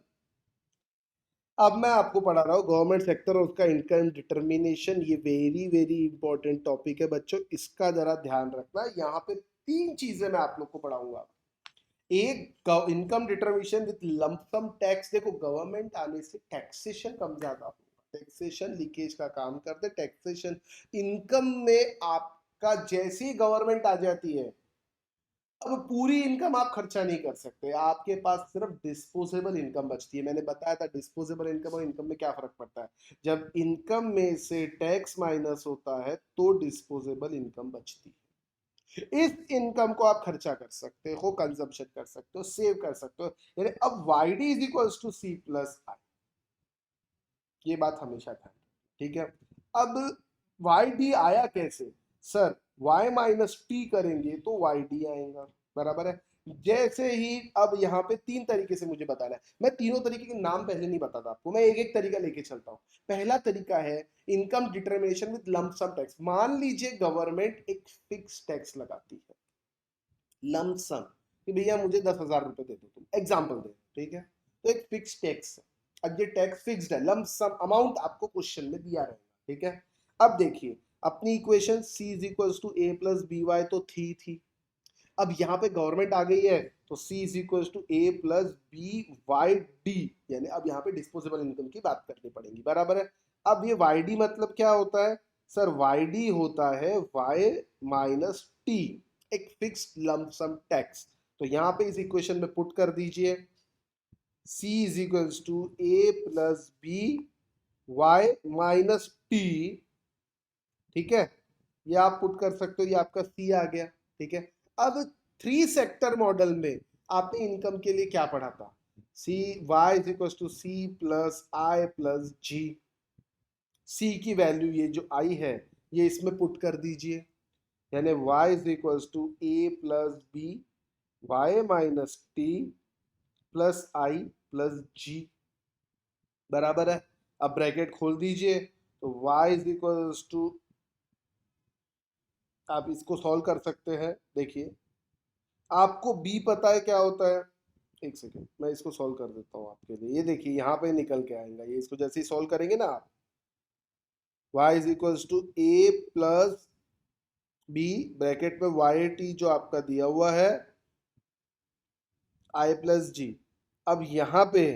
अब मैं आपको पढ़ा रहा हूँ गवर्नमेंट सेक्टर और उसका इनकम डिटर्मिनेशन, ये वेरी वेरी इंपॉर्टेंट टॉपिक है बच्चों, इसका जरा ध्यान रखना। यहाँ पे तीन चीजें मैं आप लोग को पढ़ाऊंगा। एक, income determination with lump sum tax. देखो गवर्नमेंट आने से टैक्सेशन कम ज्यादा होगा, टैक्सेशन लीकेज का काम करते, टैक्सेशन इनकम में आपका जैसी ही गवर्नमेंट आ जाती है, अब पूरी इनकम आप खर्चा नहीं कर सकते, आपके पास सिर्फ डिस्पोजेबल इनकम बचती है। मैंने बताया था डिस्पोजेबल इनकम और इनकम में क्या फर्क पड़ता है, जब इनकम में से टैक्स माइनस होता है तो डिस्पोजेबल इनकम बचती है। इस इनकम को आप खर्चा कर सकते हो, कंजम्पशन कर सकते हो, सेव कर सकते हो, यानी अब Y D is equals to C plus I, ये बात हमेशा ध्यान, ठीक है। अब वाई डी आया कैसे, सर y माइनस टी करेंगे तो वाई डी आएगा, बराबर है। जैसे ही अब यहाँ पे तीन तरीके से मुझे बताना है, मैं तीनों तरीके के नाम पहले नहीं बताता आपको, मैं एक एक तरीका लेके चलता हूँ। पहला तरीका है income determination with lump sum tax. मान लीजिए गवर्नमेंट एक फिक्स टैक्स लगाती है, लंप सम, कि भैया मुझे 10,000 रुपए दे दो, तुम एग्जाम्पल दे, ठीक है, तो एक फिक्स टैक्स है। अब ये टैक्स फिक्स्ड है, लंप सम अमाउंट आपको क्वेश्चन में दिया रहेगा, ठीक है। अब देखिए अपनी equation c is equals to A plus B Y तो थी। अब यहाँ पे गवर्नमेंट आ गई है तो c is equals to A plus B Y D, यानी अब यहाँ पे डिस्पोजेबल इनकम की बात करनी पड़ेगी, बराबर है। अब ये वाई डी मतलब क्या होता है, सर वाई डी होता है y माइनस टी, एक फिक्स्ड लंप सम टैक्स। तो यहाँ पे इस इक्वेशन में पुट कर दीजिए c is equals to A plus B Y minus T, ठीक है, ये आप पुट कर सकते हो, ये आपका सी आ गया, ठीक है। अब थ्री सेक्टर मॉडल में आपने इनकम के लिए क्या पढ़ा था, C Y is equal to C plus I plus G, C की वैल्यू ये जो आई है ये इसमें पुट कर दीजिए, यानी y is equal to A plus B Y minus T plus I plus G, बराबर है। अब ब्रैकेट खोल दीजिए, तो y इज इक्वल टू, आप इसको सॉल्व कर सकते हैं। देखिए आपको b पता है क्या होता है, एक सेकेंड मैं इसको सॉल्व कर देता हूँ आपके लिए, ये देखिए यहाँ पे निकल के आएगा, ये इसको जैसे ही सॉल्व करेंगे ना आप, y is equal to A plus B bracket में वाई टी जो आपका दिया हुआ है आई प्लस जी, अब यहाँ पे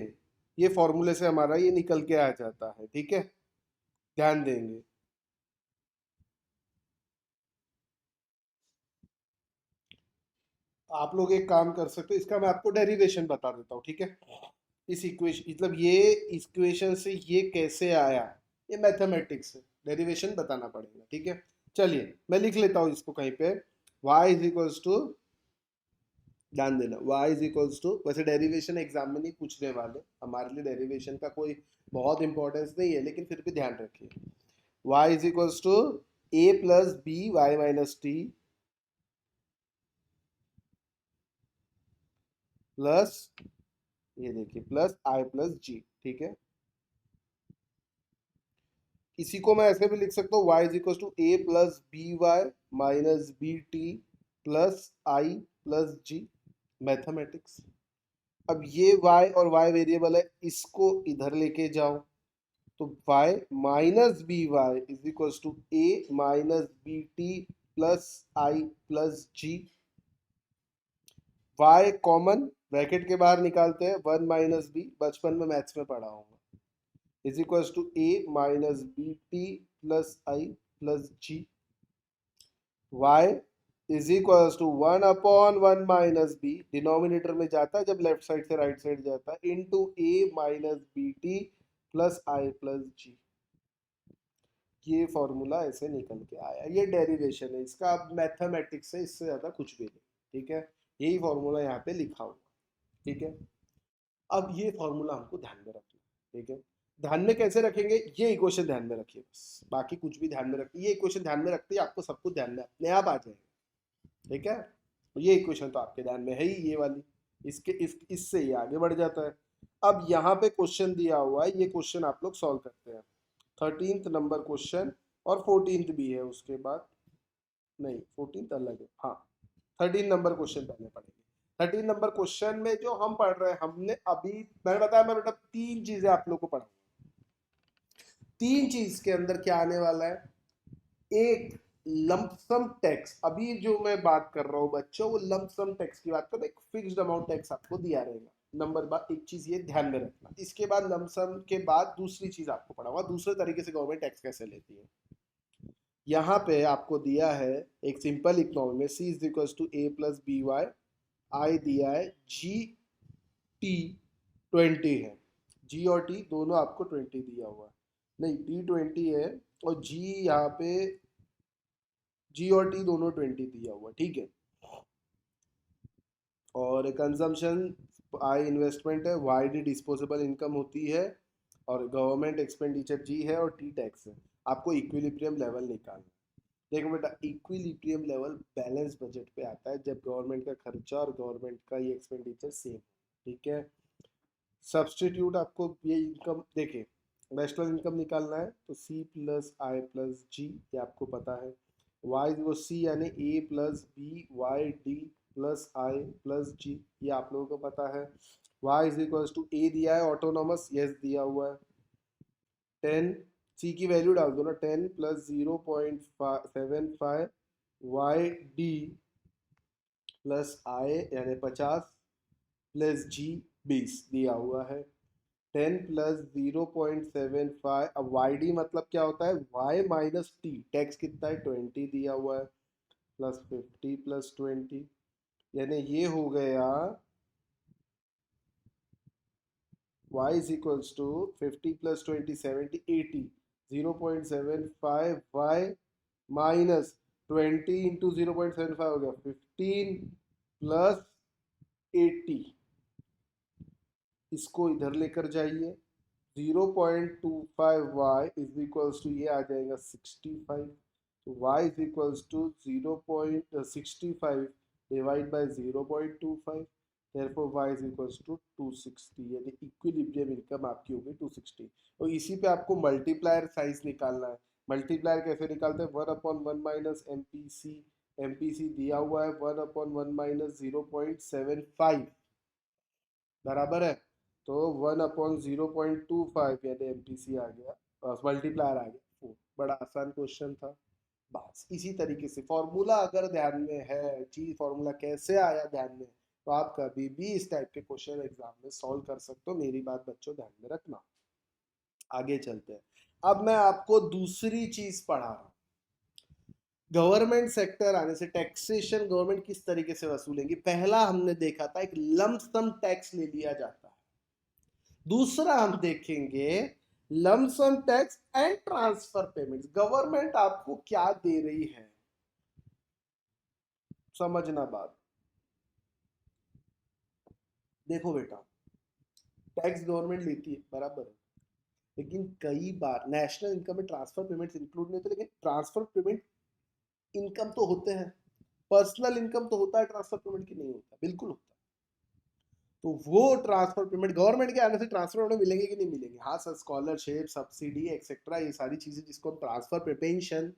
ये फॉर्मूले से हमारा ये निकल के आ जाता है, ठीक है, ध्यान देंगे। आप लोग एक काम कर सकते हो, इसका मैं आपको डेरिवेशन बता देता हूँ, ठीक है। इस इक्वेशन मतलब ये इक्वेशन से ये कैसे आया, ये मैथमेटिक्स है, डेरिवेशन बताना पड़ेगा, ठीक है। चलिए मैं लिख लेता हूँ इसको कहीं पे, y इज इक्वल्स टू, ध्यान देना y इज इक्वल्स टू, वैसे डेरिवेशन एग्जाम में नहीं पूछने वाले, हमारे लिए डेरिवेशन का कोई बहुत इंपॉर्टेंस नहीं है, लेकिन फिर भी ध्यान रखिए, y is equals to a plus B Y minus T plus, ये देखिए प्लस आई प्लस जी, ठीक है। इसी को मैं ऐसे भी लिख सकता हूँ, y is equal to A plus B Y minus B T plus I plus G, mathematics. अब ये y और y वेरिएबल है, इसको इधर लेके जाओ, तो y minus B Y is equal to A minus B T plus I plus G. y common bracket के बाहर निकालते हैं, 1 माइनस बी, बचपन में मैथ्स में पढ़ा होगा, is equal to A minus B T plus I plus G. y is equal to 1/1 minus B, denominator में जाता है जब लेफ्ट साइड से राइट साइड जाता है, into A minus B T plus I plus G. ये formula ऐसे निकल के आया, ये डेरिवेशन है इसका, अब मैथमेटिक्स है, इससे ज्यादा कुछ भी नहीं, ठीक है। यही फॉर्मूला यहाँ पे लिखा हुआ, ठीक है। अब ये फॉर्मूला हमको ध्यान में रखना, ठीक है। ध्यान में कैसे रखेंगे, ये इक्वेशन ध्यान में रखिए बस, बाकी कुछ भी ध्यान में रखिए, ये इक्वेशन ध्यान में रखते ही आपको सब कुछ ध्यान में अपने आप आ जाएगा, ठीक है। ये इक्वेशन तो आपके ध्यान में है ही, ये वाली, इससे ये आगे बढ़ जाता है। अब यहाँ पे क्वेश्चन दिया हुआ है, ये क्वेश्चन आप लोग सॉल्व करते हैं, 13th नंबर क्वेश्चन, और 14th भी है उसके बाद, नहीं 14th अलग है, हाँ 13 नंबर क्वेश्चन पहले पढ़ेंगे। 13 नंबर क्वेश्चन में जो हम पढ़ रहे हैं, हमने अभी, मैंने बताया मैं बेटा तीन चीजें आप लोग को पढ़ा, तीन चीज के अंदर क्या आने वाला है, एक लंपसम टैक्स, अभी जो मैं बात कर रहा हूँ बच्चों, वो लंपसम टैक्स की बात कर रहा हूँ, एक फिक्स्ड अमाउंट टैक्स आपको दिया रहेगा, नंबर बात, एक चीज ये ध्यान में रखना। इसके बाद लमसम के बाद दूसरी चीज आपको पढ़ा हुआ, दूसरे तरीके से गवर्नमेंट टैक्स कैसे लेती है। यहाँ पे आपको दिया है एक सिंपल इकोनॉमी में, C is equal to A plus B Y, I दिया है, जी टी 20 है, जी और टी दोनों आपको 20 दिया हुआ है, नहीं टी 20 है, और जी यहाँ पे, जी और टी दोनों 20 दिया हुआ, ठीक है। और कंजम्पशन आई इन्वेस्टमेंट है, वाई डी डिस्पोजेबल इनकम होती है, और गवर्नमेंट एक्सपेंडिचर जी है, और टी टैक्स है। आपको इक्विलिब्रियम लेवल निकालना है। देखो बेटा, इक्विलिब्रियम लेवल बैलेंस बजट पे आता है, जब गवर्नमेंट का खर्चा और गवर्नमेंट का ये एक्सपेंडिचर सेम, ठीक है। सब्सटीट्यूट आपको ये इनकम, देखिए नेशनल इनकम निकालना है, तो C plus I plus G, ये आपको पता है। वाई वो सी यानी a plus B Y D plus I plus G, ये आप लोगों को पता है। Y is equal to a दिया है ऑटोनॉमस, यस दिया हुआ है, 10, सी की वैल्यू डाल दो ना, 10 प्लस 0.75 वाई डी प्लस आई यानी 50 प्लस जी 20 दिया हुआ है, 10 प्लस 0.75, अब वाई डी मतलब क्या होता है, वाई माइनस टी, टैक्स कितना है 20 दिया हुआ है, प्लस 50 प्लस 20, यानी ये हो गया y is equals to 50 plus 20 70 80, 0.75 y minus 20 into 0.75 हो गया 15 प्लस 80, इसको इधर लेकर जाइए, 0.25 y इज इक्वल्स टू, ये आ जाएगा 65, तो y is equals to 0.65 divide by 0.25, therefore y is equals to 260, यानी इक्विलिब्रियम इनकम आपकी होगी 260। और इसी पे आपको मल्टीप्लायर साइज निकालना है। मल्टीप्लायर कैसे निकालते हैं, 1/1 माइनस एमपीसी, एमपीसी दिया हुआ है 1/1 माइनस 0.75 बराबर है, तो 1/0.25 यानी एमपीसी आ गया, मल्टीप्लायर आ गया 4। बड़ा आसान क्वेश्चन था, बस इसी तरीके से फॉर्मूला अगर ध्यान में है, चीज फॉर्मूला कैसे आया ध्यान में, तो आप कभी भी इस टाइप के क्वेश्चन एग्जाम में सॉल्व कर सकते हो, मेरी बात बच्चों ध्यान में रखना। आगे चलते हैं, अब मैं आपको दूसरी चीज पढ़ा रहा हूँ, गवर्नमेंट सेक्टर आने से टैक्सेशन गवर्नमेंट किस तरीके से वसूलेंगी। पहला हमने देखा था एक लंप सम टैक्स ले लिया जाता है, दूसरा हम देखेंगे lump sum tax and transfer payments. Government आपको क्या दे रही है, समझना बात। देखो बेटा, टैक्स गवर्नमेंट लेती है बराबर है, लेकिन कई बार नेशनल इनकम में ट्रांसफर पेमेंट्स इंक्लूड नहीं होते, लेकिन ट्रांसफर पेमेंट इनकम तो होते हैं, पर्सनल इनकम तो होता है, ट्रांसफर पेमेंट की नहीं होता, बिल्कुल होता है। तो वो ट्रांसफर पेमेंट गवर्नमेंट के आने से ट्रांसफर पेमेंट मिलेंगे कि नहीं मिलेंगे? हाँ सर, स्कॉलरशिप, सब्सिडी एक्सेट्रा, ये सारी चीजें जिसको हम ट्रांसफर पेंशन,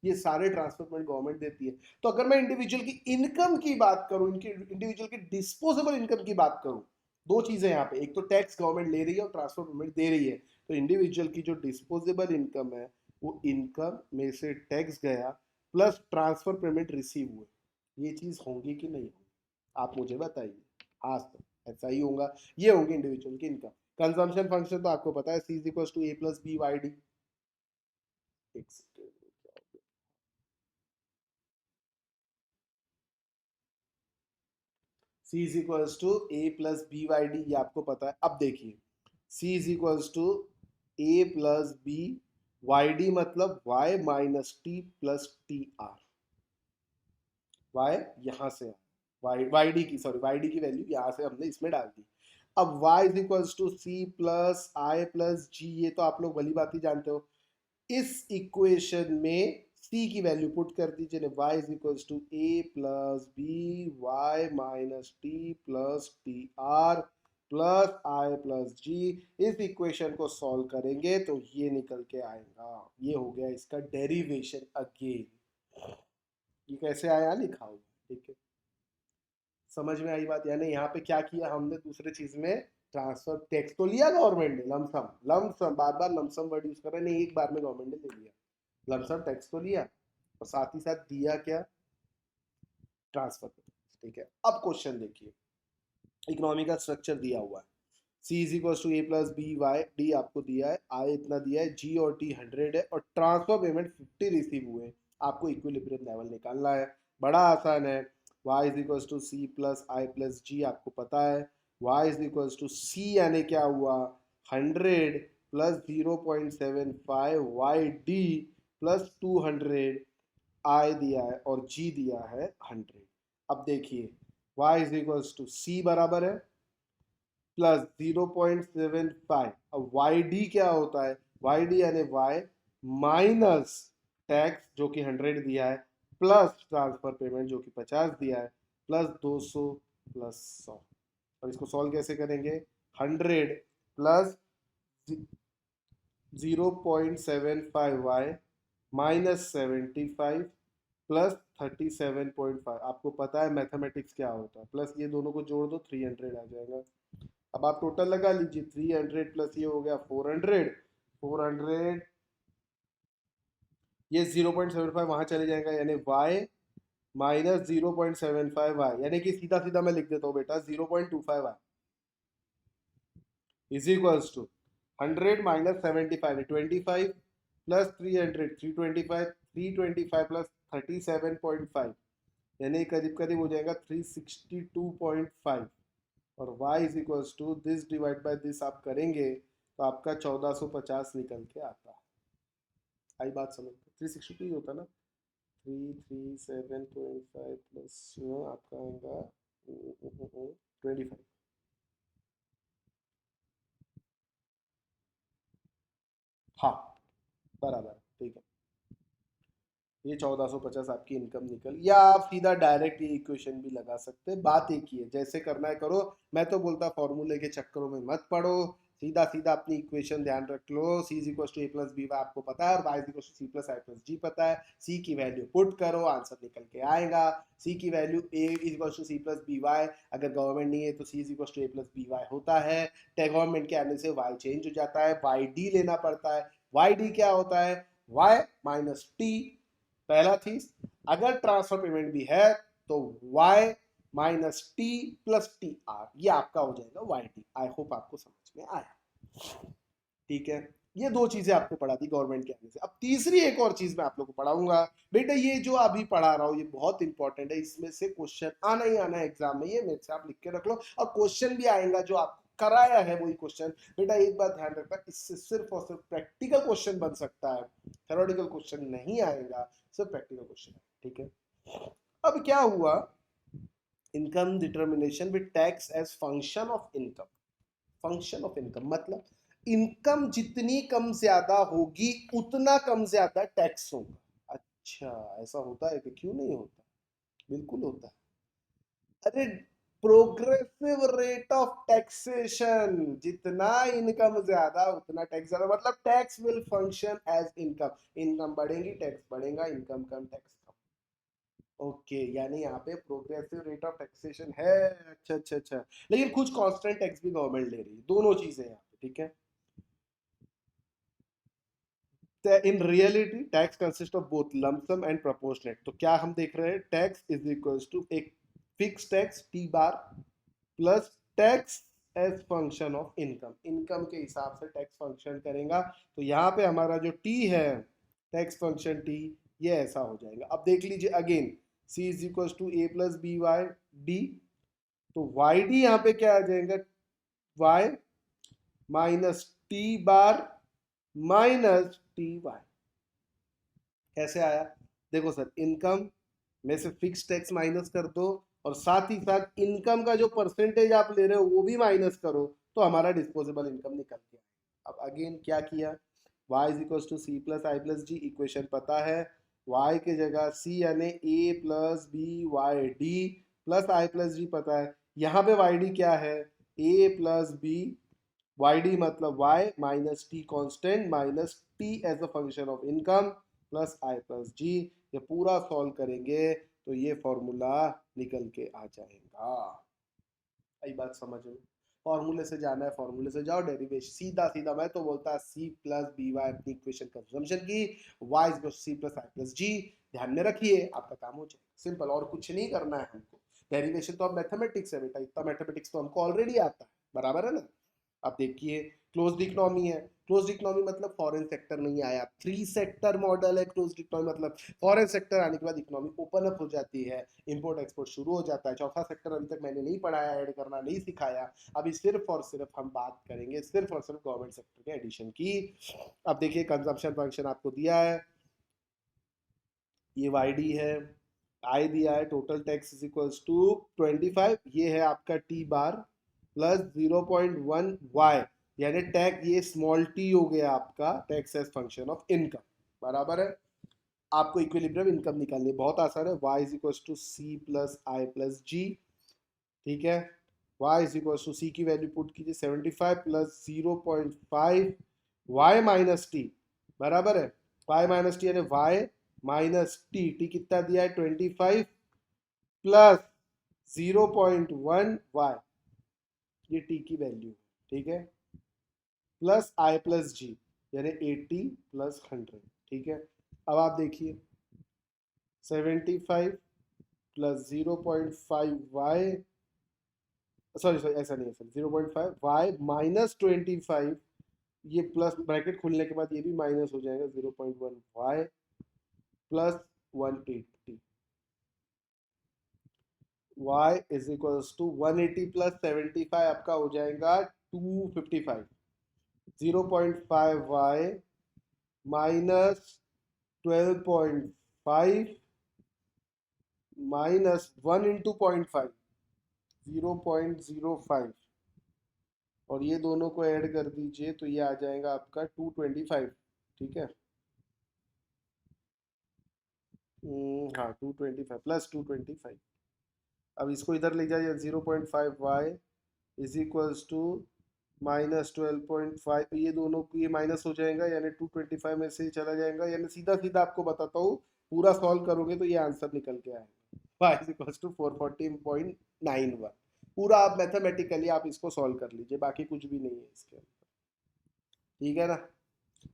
ये सारे ट्रांसफर पेमेंट गवर्नमेंट देती है। तो अगर मैं इंडिविजुअल की इनकम की बात करूं, इनकी इंडिविजुअल की डिस्पोजेबल इनकम की बात करूं, दो चीजें यहाँ पे, एक तो टैक्स गवर्नमेंट ले रही है और ट्रांसफर पेमेंट दे रही है। तो इंडिविजुअल की जो डिस्पोजेबल इनकम है, वो इनकम में से टैक्स गया प्लस ट्रांसफर पेमेंट रिसीव हुए, ये चीज होंगी कि नहीं होंगी? आप मुझे बताइए। हाँ सर, ऐसा ही होगा। ये होंगी इंडिविजुअल की इनकम। कंजम्पशन फंक्शन तो आपको पता है, C is equal to A plus B Y D. C is equals to A plus B Y D, ये आपको पता है। अब देखिए, C is equals to A plus B Y D, मतलब Y minus T plus T R. Y यहां से, Y Y D की, सॉरी वाई डी की वैल्यू यहां से हमने इसमें डाल दी। अब y is equals to C plus I plus G, ये तो आप लोग भली बात ही जानते हो। इस इक्वेशन में c की वैल्यू पुट कर दीजिए, y is equals to A plus B Y minus T plus T R plus I plus G. इस इक्वेशन को सॉल्व करेंगे तो ये निकल के आएगा। ये हो गया इसका डेरिवेशन अगेन। ये कैसे आया, लिखा हुआ, ठीक है। समझ में आई बात? यानी यहाँ पे क्या किया हमने, दूसरे चीज में ट्रांसफर टैक्स तो लिया गवर्नमेंट ने, लमसम लमसम, बार बार लमसम वर्ड यूज कर रहे हैं, नहीं एक बार में गवर्नमेंट ने ले लिया, लमसम टैक्स तो लिया और साथ ही साथ दिया क्या, ट्रांसफर, ठीक है। अब क्वेश्चन देखिए, इकोनॉमी का स्ट्रक्चर दिया हुआ है, C is equal to A plus B Y D आपको दिया है, आई इतना दिया है, जी और टी 100 है और ट्रांसफर पेमेंट 50 रिसीव हुए हैं। आपको इक्विलिब्रियम लेवल निकालना है, बड़ा आसान है। y is equal to C plus I plus G आपको पता है, y is equal to C यानी क्या हुआ, 100 plus 0.75 Y D plus 200, I दिया है और g दिया है 100। अब देखिए, y इज इक्वल टू सी बराबर है प्लस 0.75, अब वाई डी क्या होता है, वाई डी यानी वाई माइनस टैक्स जो कि 100 दिया है प्लस ट्रांसफर पेमेंट जो कि 50 दिया है प्लस 200 प्लस 100। और इसको सॉल्व कैसे करेंगे, 100 प्लस 0.75 वाई माइनस 75 प्लस 37.5, आपको पता है मैथमेटिक्स क्या होता है, प्लस ये दोनों को जोड़ दो 300 आ जाएगा। अब आप टोटल लगा लीजिए, 300 प्लस ये हो गया 400, 400, ये 0.75 वहां चले जाएगा, यानी y माइनस 0.75y, यानी कि सीधा सीधा मैं लिख देता हूँ बेटा 0.25y is equals to 100 minus 75 25 plus 300 325, 325 plus 37.5, यानी करीब करीब हो जाएगा 362.5। और y is equals to this divide by this आप करेंगे तो आपका 1450 निकल के आता है। आई बात समझ, 362 होता ना, 337.5 प्लस आपका आएगा 25। हाँ बराबर, ठीक है। ये 1450 आपकी इनकम निकल, या आप सीधा डायरेक्ट ये इक्वेशन भी लगा सकते हैं, बात एक ही है, जैसे करना है करो। मैं तो बोलता फॉर्मूले के चक्करों में मत पड़ो, सीधा सीधा अपनी इक्वेशन ध्यान रख लो, C is equal to A plus B Y आपको पता है और Y is equal to C plus I plus G पता है, सी की वैल्यू पुट करो, आंसर निकल के आएगा। सी की value A is equal to C plus B Y, अगर गवर्नमेंट नहीं है तो C is equal to A plus B Y होता है, गवर्नमेंट के आने से वाई चेंज हो जाता है, वाई डी लेना पड़ता है। वाई डी क्या होता है, वाई माइनस टी, पहला चीज। अगर ट्रांसफर पेमेंट भी है तो y minus T plus T R, ये आपका हो जाएगा वाई टी। आई होप आपको समझ में आया, ठीक है। ये दो चीजें आपको पढ़ा दी गवर्नमेंट के आने से। अब तीसरी एक और चीज मैं आप लोगों को पढ़ाऊंगा बेटा, ये जो अभी पढ़ा रहा हूँ ये बहुत इंपॉर्टेंट है, इसमें से क्वेश्चन आना ही आना है एग्जाम में, ये मेरे से आप लिख के रख लो, और क्वेश्चन भी आएगा जो आप कराया है वही क्वेश्चन। बेटा एक बात ध्यान रखना, इससे सिर्फ और सिर्फ प्रैक्टिकल क्वेश्चन बन सकता है, थ्योरेटिकल क्वेश्चन नहीं आएगा, सिर्फ प्रैक्टिकल क्वेश्चन, ठीक है। अब क्या हुआ, income determination with tax as function of income. Function of income मतलब इनकम जितनी कम ज्यादा होगी उतना कम ज्यादा टैक्स होगा। अच्छा, ऐसा होता है कि क्यों नहीं होता, बिल्कुल होता है। अरे प्रोग्रेसिव रेट ऑफ टैक्सेशन, जितना इनकम ज्यादा उतना टैक्स ज्यादा, मतलब tax will function as income, income बढ़ेगी टैक्स बढ़ेगा, इनकम कम टैक्स कम। ओके, यानी यहाँ पे प्रोग्रेसिव रेट ऑफ टैक्सेशन है। अच्छा अच्छा अच्छा, लेकिन कुछ कांस्टेंट टैक्स भी गवर्नमेंट ले रही है, दोनों चीजें यहाँ पे, ठीक है। In reality tax consist of both lump sum and proportionate, तो क्या हम देख रहे हैं, टैक्स इज इक्वल्स टू एक fix tax T bar plus tax as function of income, income के हिसाब से टैक्स फंक्शन करेगा। तो यहाँ पे हमारा जो टी है, टैक्स फंक्शन टी, ये ऐसा हो जाएगा। अब देख लीजिए again, C is equal to A plus B Y D, तो वाई डी यहाँ पे क्या आ जाएगा, Y minus T bar minus T Y. कैसे आया, देखो सर, इनकम में से फिक्स टैक्स माइनस कर दो और साथ ही साथ इनकम का जो परसेंटेज आप ले रहे हो वो भी माइनस करो, तो हमारा डिस्पोजेबल इनकम निकल गया। अब अगेन क्या किया, y is equal to C plus I plus G, equation पता है, y के जगह c यानी a plus B Y D plus I plus G पता है, यहाँ पे वाई डी क्या है, a plus B Y D मतलब y minus T constant minus T as a function of income plus I plus G. ये पूरा solve करेंगे तो ये फॉर्मूला निकल के आ जाएगा। आई बात समझ में, फॉर्मूले से जाना है फॉर्मूले से जाओ, डेरिवेशन सीधा सीधा, मैं तो बोलता सी प्लस बी वाई अपनी इक्वेशन कंजम्पशन की, Y is C plus I plus G, ध्यान में रखिए आपका काम हो जाएगा सिंपल, और कुछ नहीं करना है हमको। डेरिवेशन तो अब मैथमेटिक्स है बेटा, इतना मैथमेटिक्स तो हमको ऑलरेडी आता है, बराबर है ना। अब देखिए, क्लोज्ड इकोनॉमी है, क्लोज्ड इकोनॉमी मतलब फॉरेन सेक्टर नहीं आया, थ्री सेक्टर मॉडल है क्लोज्ड इकोनॉमी मतलब, फॉरेन सेक्टर आने के बाद इकोनॉमी ओपन अप हो जाती है, इंपोर्ट एक्सपोर्ट शुरू हो जाता है। चौथा सेक्टर अभी तक मैंने नहीं पढ़ाया, ऐड करना नहीं सिखाया, अभी सिर्फ और सिर्फ हम बात करेंगे सिर्फ और सिर्फ गवर्नमेंट सेक्टर के एडिशन की। अब देखिए कंजम्पशन फंक्शन आपको दिया है, ये वाई डी है, आई दिया है, total tax is equals to 25, ये है आपका टी बार प्लस 0.1 वाई, यानी टैक्स ये स्मॉल टी हो गया आपका, tax as function of income, बराबर है। आपको इक्विलिब्रियम इनकम निकालनी है, बहुत आसान है, y is equal to C plus I plus G, ठीक है। y is equal to C की वैल्यू पुट कीजिए 75 प्लस 0.5 y माइनस टी, बराबर है, y माइनस टी यानी y माइनस टी, टी कितना दिया है 25 प्लस 0.1 y, ये टी की वैल्यू, ठीक है, प्लस आई प्लस जी यानी 80 प्लस 100, ठीक है। अब आप देखिए 75 प्लस 0.5 वाई, सॉरी सॉरी ऐसा नहीं है सर, 0.5 वाई माइनस 25, ये प्लस ब्रैकेट खुलने के बाद ये भी माइनस हो जाएगा, 0.1 Y plus 180, y is equals to 180 plus 75 आपका हो जाएगा 255, 0.5 वाई माइनस 12.5 माइनस 1 इंटू 0.5, 0.05, और ये दोनों को ऐड कर दीजिए तो ये आ जाएगा आपका 225, ठीक है। हाँ 225 प्लस 225, अब इसको इधर ले जाइए, 0.5 Y is equals to minus 12.5, ये दोनों को ये माइनस हो जाएगा यानी 225 में से ही चला जाएगा, यानी सीधा सीधा आपको बताता हूँ, पूरा सॉल्व करोगे तो ये आंसर निकल के आएगा, वाई इज इक्वल्स टू 440.91, पूरा आप मैथमेटिकली आप इसको सॉल्व कर लीजिए, बाकी कुछ भी नहीं है इसके अंदर, ठीक है ना।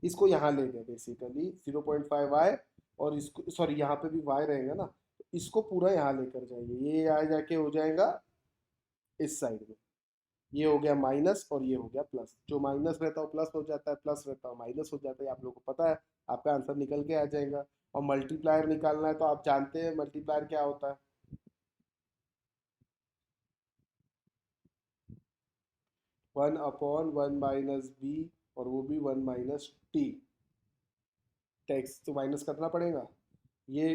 इसको यहाँ ले गए बेसिकली 0.5 वाई, और इसको सॉरी यहाँ पे भी वाई रहेगा ना, तो इसको पूरा यहाँ लेकर जाइए, ये आ जाके हो जाएगा इस साइड में, ये हो गया माइनस और ये हो गया प्लस, जो माइनस रहता है प्लस हो जाता है, प्लस रहता है माइनस हो जाता है, आप लोगों को पता है, आपका आंसर निकल के आ जाएगा। और मल्टीप्लायर निकालना है तो आप जानते हैं मल्टीप्लायर क्या होता है, 1/1 माइनस बी, और वो भी 1 माइनस टी, टैक्स तो माइनस करना पड़ेगा, ये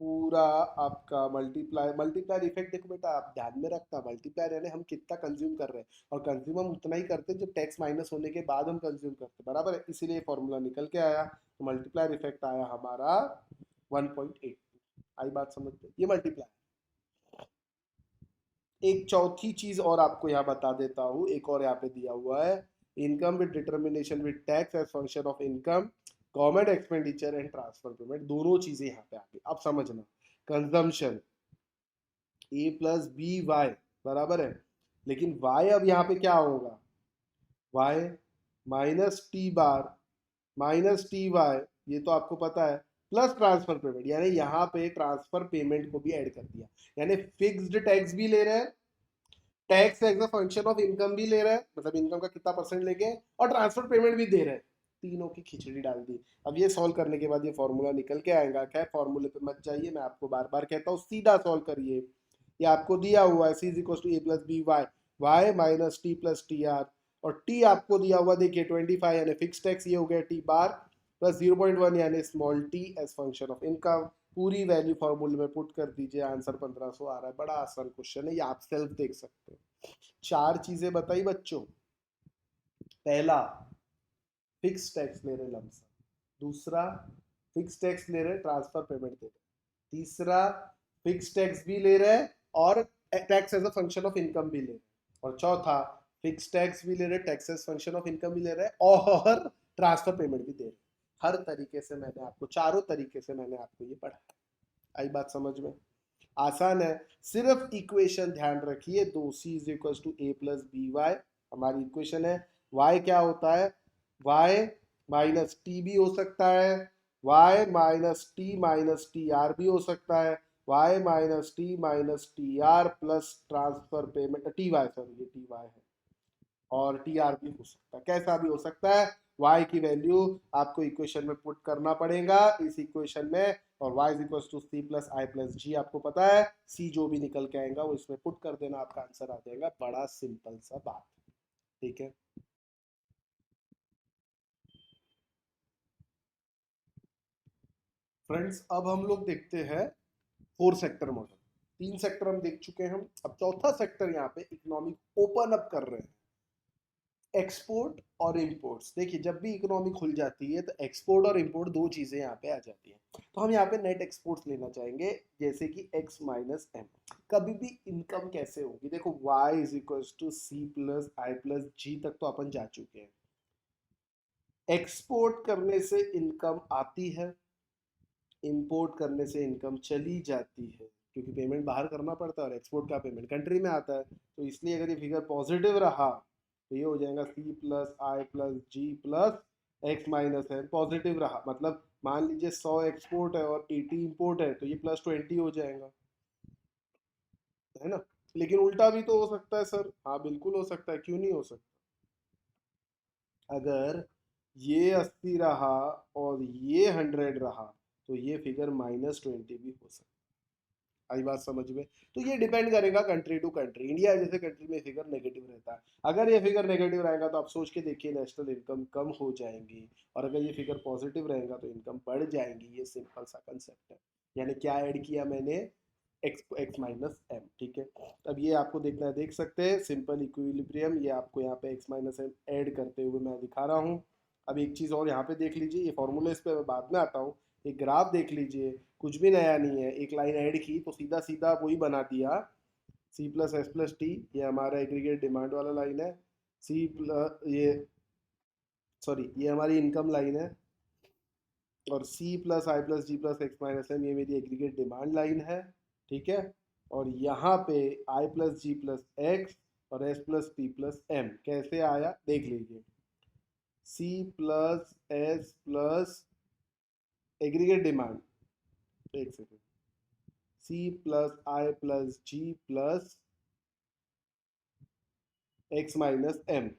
पूरा आपका मल्टीप्लाई, मल्टीप्लायर इफेक्ट देखो बेटा, आप ध्यान में रखना, मल्टीप्लायर यानी हम कितना कंज्यूम कर रहे हैं, और कंज्यूम हम उतना ही करते हैं जब टैक्स माइनस होने के बाद हम कंज्यूम करते हैं, बराबर है, इसीलिए फॉर्मूला निकल के आया, तो मल्टीप्लायर इफेक्ट आया हमारा 1.8, आई बात समझते, ये मल्टीप्लाई, एक चौथी चीज और आपको यहाँ बता देता हूँ, एक और यहाँ पे दिया हुआ है, income with determination with tax as function of income, government expenditure and transfer payment, दोनों चीजें यहाँ पे आती। अब समझना, consumption A plus B Y बराबर है, लेकिन वाई अब यहाँ पे क्या होगा, Y minus T bar minus T Y, ये तो आपको पता है, प्लस ट्रांसफर पेमेंट, यानी यहाँ पे ट्रांसफर पेमेंट को भी ऐड कर दिया, यानी फिक्स्ड टैक्स भी ले रहे हैं, tax as a function of income भी ले रहा है, मतलब इनकम का कितना परसेंट लेके, और ट्रांसफर पेमेंट भी दे रहा है, तीनों की खिचड़ी डाल दी। अब ये सॉल्व करने के बाद ये फॉर्मूला निकल के आएगा, क्या फॉर्मूले पे मत जाइए, मैं आपको बार बार कहता हूँ सीधा सॉल्व करिए। ये आपको दिया हुआ है C is equal to A plus B Y, Y minus T plus T R, और टी आपको दिया हुआ देखिए 25 यानी फिक्स टैक्स, ये हो गया टी बार प्लस 0.1 यानी small T as function of income, पूरी वैल्यू फॉर्मूले में पुट कर दीजिए, आंसर 1500 आ रहा है। बड़ा आसान क्वेश्चन है, ये आप सेल्फ देख सकते हो। चार चीजें बताई बच्चों, पहला फिक्स टैक्स ले रहे लमसम, दूसरा फिक्स टैक्स ले रहे ट्रांसफर पेमेंट दे रहे, तीसरा फिक्स टैक्स भी ले रहे और tax as a function of income भी ले रहे, और चौथा फिक्स टैक्स भी ले रहे, tax as function of income भी ले रहे और ट्रांसफर पेमेंट भी दे रहे। हर तरीके से मैंने आपको, चारों तरीके से मैंने आपको ये पढ़ा। आई बात समझ में? आसान है, सिर्फ इक्वेशन ध्यान रखिए, दो C is equal to A plus B Y हमारी इक्वेशन है। वाई क्या होता है, वाई माइनस टी भी हो सकता है, वाई माइनस टी आर भी हो सकता है, Y minus T R plus transfer payment T Y, sorry ये टी वाई है, और टी आर भी हो सकता है, कैसा भी हो सकता है। y की वैल्यू आपको इक्वेशन में पुट करना पड़ेगा इस इक्वेशन में, और y is equal to C plus I plus G, आपको पता है c जो भी निकल के आएगा वो इसमें पुट कर देना, आपका आंसर आ जाएगा। बड़ा सिंपल सा बात, ठीक है फ्रेंड्स। अब हम लोग देखते हैं फोर सेक्टर मॉडल। तीन सेक्टर हम देख चुके हैं हम, अब चौथा सेक्टर यहाँ पे इकोनॉमिक ओपन अप कर रहे हैं, एक्सपोर्ट और इंपोर्ट्स। देखिए जब भी इकोनॉमी खुल जाती है तो एक्सपोर्ट और इंपोर्ट दो चीजें यहाँ पे आ जाती हैं, तो हम यहाँ पे नेट एक्सपोर्ट्स लेना चाहेंगे, जैसे कि x माइनस एम। कभी भी इनकम कैसे होगी, देखो y is equal to C plus I plus G तक तो अपन जा चुके हैं। एक्सपोर्ट करने से इनकम आती है, इंपोर्ट करने से इनकम चली जाती है, क्योंकि पेमेंट बाहर करना पड़ता है और एक्सपोर्ट का पेमेंट कंट्री में आता है। तो इसलिए अगर ये फिगर पॉजिटिव रहा तो ये हो जाएगा सी plus I plus G plus X minus है, पॉजिटिव रहा मतलब मान लीजिए 100 एक्सपोर्ट है और 80 इंपोर्ट है, तो ये प्लस 20 हो जाएगा, है ना। लेकिन उल्टा भी तो हो सकता है सर, हाँ बिल्कुल हो सकता है, क्यों नहीं हो सकता। अगर ये 80 रहा और ये 100 रहा तो ये फिगर -20 भी हो सकता है। आई बात समझ में? तो ये डिपेंड करेगा कंट्री टू कंट्री। इंडिया जैसे कंट्री में फिगर नेगेटिव रहता है, अगर ये फिगर नेगेटिव रहेगा तो आप सोच के देखिए नेशनल इनकम कम हो जाएंगी, और अगर ये फिगर पॉजिटिव रहेगा तो इनकम बढ़ जाएंगी। ये सिंपल सा कंसेप्ट है। यानी क्या ऐड किया मैंने, एक्स माइनस एम, ठीक है। अब ये आपको देखना है, देख सकते हैं सिंपल इक्विलिब्रियम, ये आपको यहाँ पे एक्स माइनस एम ऐड करते हुए मैं दिखा रहा हूँ। अब एक चीज़ और यहाँ पे देख लीजिए, ये फॉर्मूले इस पर बाद में आता हूँ, एक ग्राफ देख लीजिए, कुछ भी नया नहीं है, एक लाइन ऐड की तो सीधा सीधा वही बना दिया, C plus S plus T, ये हमारा एग्रीगेट डिमांड वाला लाइन है, सी प्लस ये सॉरी ये हमारी इनकम लाइन है, और सी plus I plus G plus X minus M ये मेरी एग्रीगेट डिमांड लाइन है, ठीक है। और यहाँ पे I plus G plus X और S plus T plus M कैसे आया देख लीजिए, C plus S plus aggregate demand, एक second, C plus I plus G plus X minus M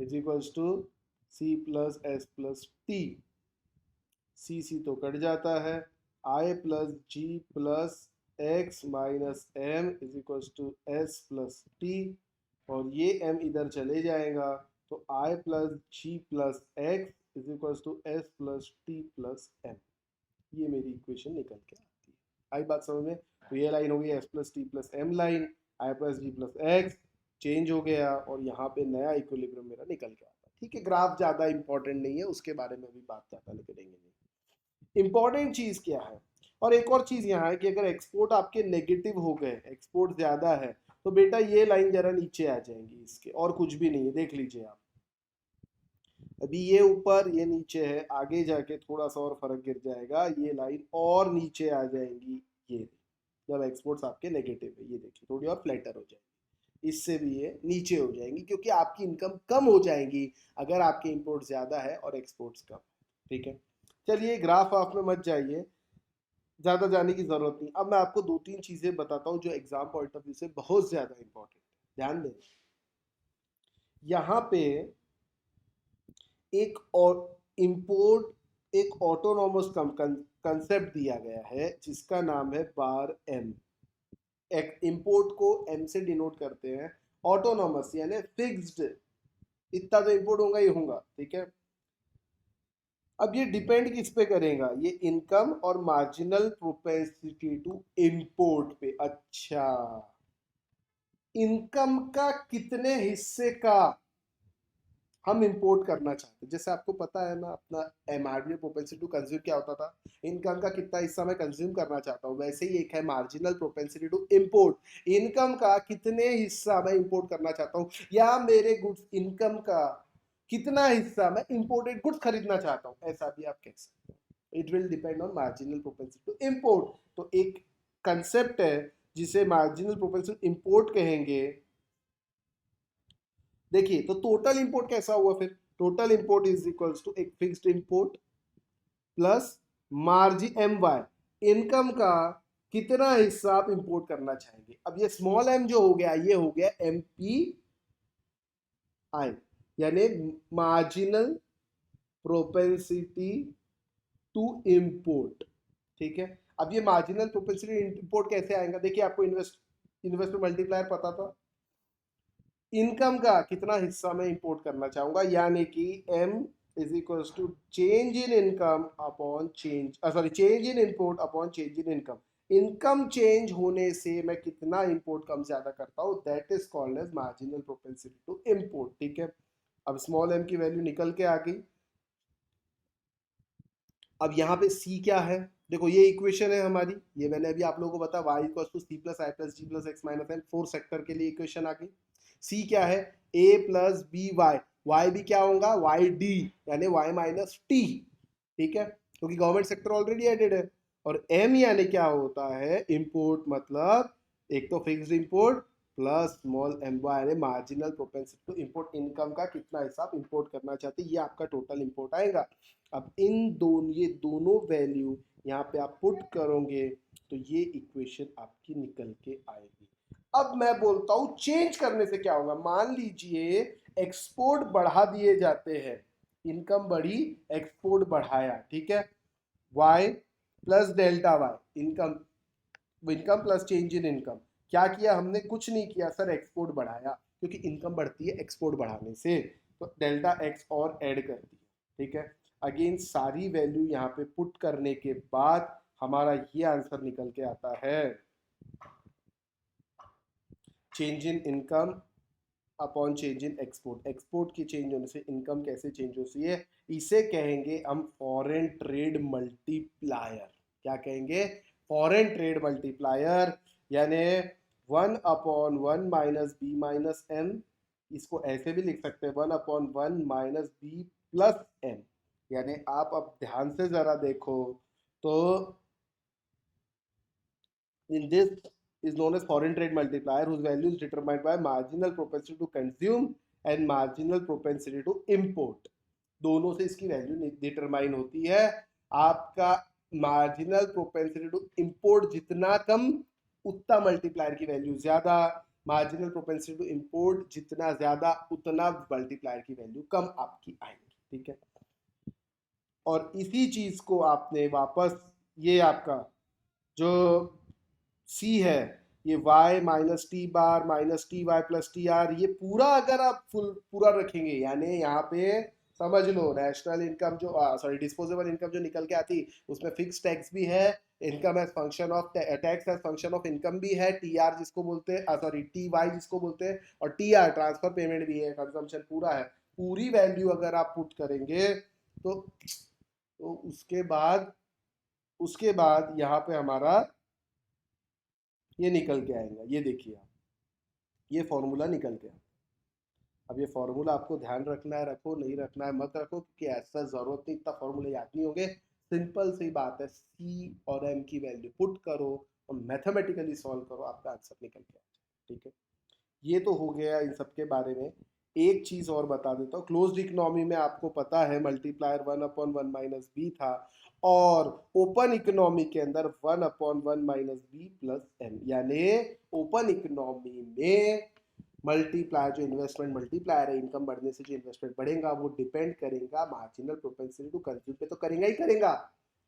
is equals to C plus S plus T, C तो cut जाता है, I plus G plus X minus M is equals to S plus T, और ये M इधर चले जाएगा, तो आई plus G plus X is equals to S plus T plus M. ये मेरी इक्वेशन निकल के आती है। आई बात समझ में? तो ये लाइन हो गई S plus T plus M line, I plus G plus X change हो गया, और यहाँ पे नया इक्विलिब्रियम मेरा निकल के आता है, ठीक है। ग्राफ ज़्यादा इंपॉर्टेंट नहीं है, उसके बारे में अभी बात ज़्यादा करेंगे नहीं। इंपॉर्टेंट चीज़ क्या है, और एक और चीज यहाँ है कि अगर एक्सपोर्ट आपके नेगेटिव हो गए, एक्सपोर्ट ज्यादा है, तो बेटा ये लाइन जरा नीचे आ जाएंगी इसके, और कुछ भी नहीं है, देख लीजिए आप। अभी ये ऊपर ये नीचे है, आगे जाके थोड़ा सा और फर्क गिर जाएगा, ये लाइन और नीचे आ जाएंगी। ये जब एक्सपोर्ट्स आपके नेगेटिव है, ये देखिए थोड़ी और फ्लैटर हो जाएगी, इससे भी ये नीचे हो जाएंगी, क्योंकि आपकी इनकम कम हो जाएंगी अगर आपके इंपोर्ट ज्यादा है और एक्सपोर्ट्स कम। ठीक है, चलिए ग्राफ ऑफ में मत जाइए, ज्यादा जाने की जरूरत नहीं। अब मैं आपको दो तीन चीजें बताता हूँ जो एग्जाम पॉइंट ऑफ व्यू से बहुत ज्यादा इंपॉर्टेंट है, ध्यान दें। यहाँ पे एक और इंपोर्ट एक ऑटोनॉमस कंसेप्ट दिया गया है जिसका नाम है बार एम। एक इंपोर्ट को एम से डिनोट करते हैं, ऑटोनॉमस यानी फिक्स्ड, इतना तो इंपोर्ट होगा ही होगा। ठीक है, अब ये डिपेंड किस पे करेगा, ये इनकम और मार्जिनल प्रोपेंसिटी टू इंपोर्ट पे। अच्छा, इनकम का कितने हिस्से का हम इंपोर्ट करना चाहते हैं, जैसे आपको पता है ना अपना मार्जिनल प्रोपेंसिटी टू कंज्यूम क्या होता था, इनकम का कितना हिस्सा मैं कंज्यूम करना चाहता हूँ, वैसे ही एक है marginal propensity to import, income का कितने हिस्सा मैं इंपोर्ट करना चाहता हूँ, या मेरे गुड्स इनकम का कितना हिस्सा मैं इंपोर्टेड गुड्स खरीदना चाहता हूँ, ऐसा भी आप कह सकते हो। It will depend on marginal propensity to import. तो एक कंसेप्ट है जिसे मार्जिनल प्रोपेंसिटी इंपोर्ट कहेंगे। देखिए तो टोटल इंपोर्ट कैसा हुआ फिर, total import is equals to एक fixed import plus margin M Y, income का कितना हिस्सा आप इंपोर्ट करना चाहेंगे। अब ये स्मॉल एम जो हो गया, ये हो गया एम पी आई, यानी मार्जिनल प्रोपेंसिटी टू इंपोर्ट। ठीक है, अब ये मार्जिनल प्रोपेंसिटी इंपोर्ट कैसे आएगा, देखिए आपको इन्वेस्टमेंट मल्टीप्लायर पता था, इनकम का कितना हिस्सा मैं इंपोर्ट करना चाहूंगा, यानी कि M is equal to change in income upon change, sorry change in import upon change in income. Income change होने से मैं कितना इंपोर्ट कम ज्यादा करता हूँ, that is called as marginal propensity to import. ठीक है, अब स्मॉल एम की वैल्यू निकल के आ गई। अब यहाँ पे सी क्या है, देखो ये इक्वेशन है हमारी, ये मैंने अभी आप लोगों को बताया, Y equal to C plus I plus G plus X minus N, 4 sector के लिए इक्वेशन आ गई। सी क्या है, A plus B Y, Y भी क्या होगा वाई डी, यानी वाई माइनस टी। ठीक है, क्योंकि गवर्नमेंट सेक्टर ऑलरेडी एडेड है। और एम यानी क्या होता है, इंपोर्ट, मतलब एक तो fixed import plus small M Y यानी marginal propensity to import, income का कितना हिस्सा आप इंपोर्ट करना चाहते हैं, ये आपका टोटल इंपोर्ट आएगा। अब इन दोनों, ये दोनों वैल्यू यहाँ पे आप पुट करोगे तो ये इक्वेशन आपकी निकल के आएगी। अब मैं बोलता हूं चेंज करने से क्या होगा, मान लीजिए एक्सपोर्ट बढ़ा दिए जाते हैं, इनकम बढ़ी, एक्सपोर्ट बढ़ाया, ठीक है, y plus delta Y, income, income plus change in income, क्या किया हमने, कुछ नहीं किया सर, एक्सपोर्ट बढ़ाया, क्योंकि इनकम बढ़ती है एक्सपोर्ट बढ़ाने से, तो डेल्टा एक्स और ऐड कर दिया। ठीक है, अगेन सारी वैल्यू यहाँ पे पुट करने के बाद हमारा ये आंसर निकल के आता है, change in income upon change in export, export की चेंज होने से इनकम कैसे चेंज होती है, इसे कहेंगे हम फॉरेन ट्रेड मल्टीप्लायर। क्या कहेंगे, फॉरेन ट्रेड मल्टीप्लायर, यानी 1/1 माइनस बी माइनस एम, इसको ऐसे भी लिख सकते हैं 1/1 माइनस बी प्लस एम। यानी आप अब ध्यान से जरा देखो तो in this is known as foreign trade multiplier whose value is determined by marginal propensity to consume and marginal propensity to import, दोनों से इसकी वैल्यू डिटरमाइन होती है। आपका मार्जिनल प्रोपेंसिटी टू इंपोर्ट जितना कम, उतना मल्टीप्लायर की वैल्यू ज्यादा, मार्जिनल प्रोपेंसिटी टू इंपोर्ट जितना ज्यादा, उतना मल्टीप्लायर की वैल्यू कम आपकी आएगी। ठीक है, और इसी चीज को आपने वापस, ये आपका जो सी है, ये y minus T bar minus T Y plus T R, ये पूरा अगर आप फुल पूरा रखेंगे, यानी यहाँ पे समझ लो नेशनल इनकम जो, सॉरी डिस्पोजेबल इनकम जो निकल के आती, उसमें फिक्स टैक्स भी है, income as function of tax as function of income भी है, टी आर जिसको बोलते हैं, सॉरी टी वाई जिसको बोलते हैं, और टी आर ट्रांसफर पेमेंट भी है, कंजम्पशन पूरा है। पूरी वैल्यू अगर आप पुट करेंगे तो उसके बाद उसके बाद यहाँ पे हमारा ये निकल के आएगा, ये देखिए आप, ये फॉर्मूला निकल के। अब ये फॉर्मूला आपको ध्यान रखना है, रखो, नहीं रखना है मत रखो, क्योंकि ऐसा जरूरत नहीं, इतना फॉर्मूला याद नहीं होंगे। सिंपल सी बात है, सी और एम की वैल्यू पुट करो और मैथमेटिकली सॉल्व करो, आपका आंसर निकल के आ जाए। ठीक है, ये तो हो गया इन सब के बारे में। एक चीज और बता देता हूँ, क्लोज्ड इकोनॉमी में आपको पता है मल्टीप्लायर 1/1 माइनस बी था, और ओपन इकोनॉमी के अंदर 1/1 माइनस बी प्लस एम, यानी ओपन इकोनॉमी में मल्टीप्लायर, जो इन्वेस्टमेंट मल्टीप्लायर है, इनकम बढ़ने से जो इन्वेस्टमेंट बढ़ेगा वो डिपेंड करेगा मार्जिनल प्रोपेंसिटी टू कंज्यूम पे, तो करेगा ही करेगा,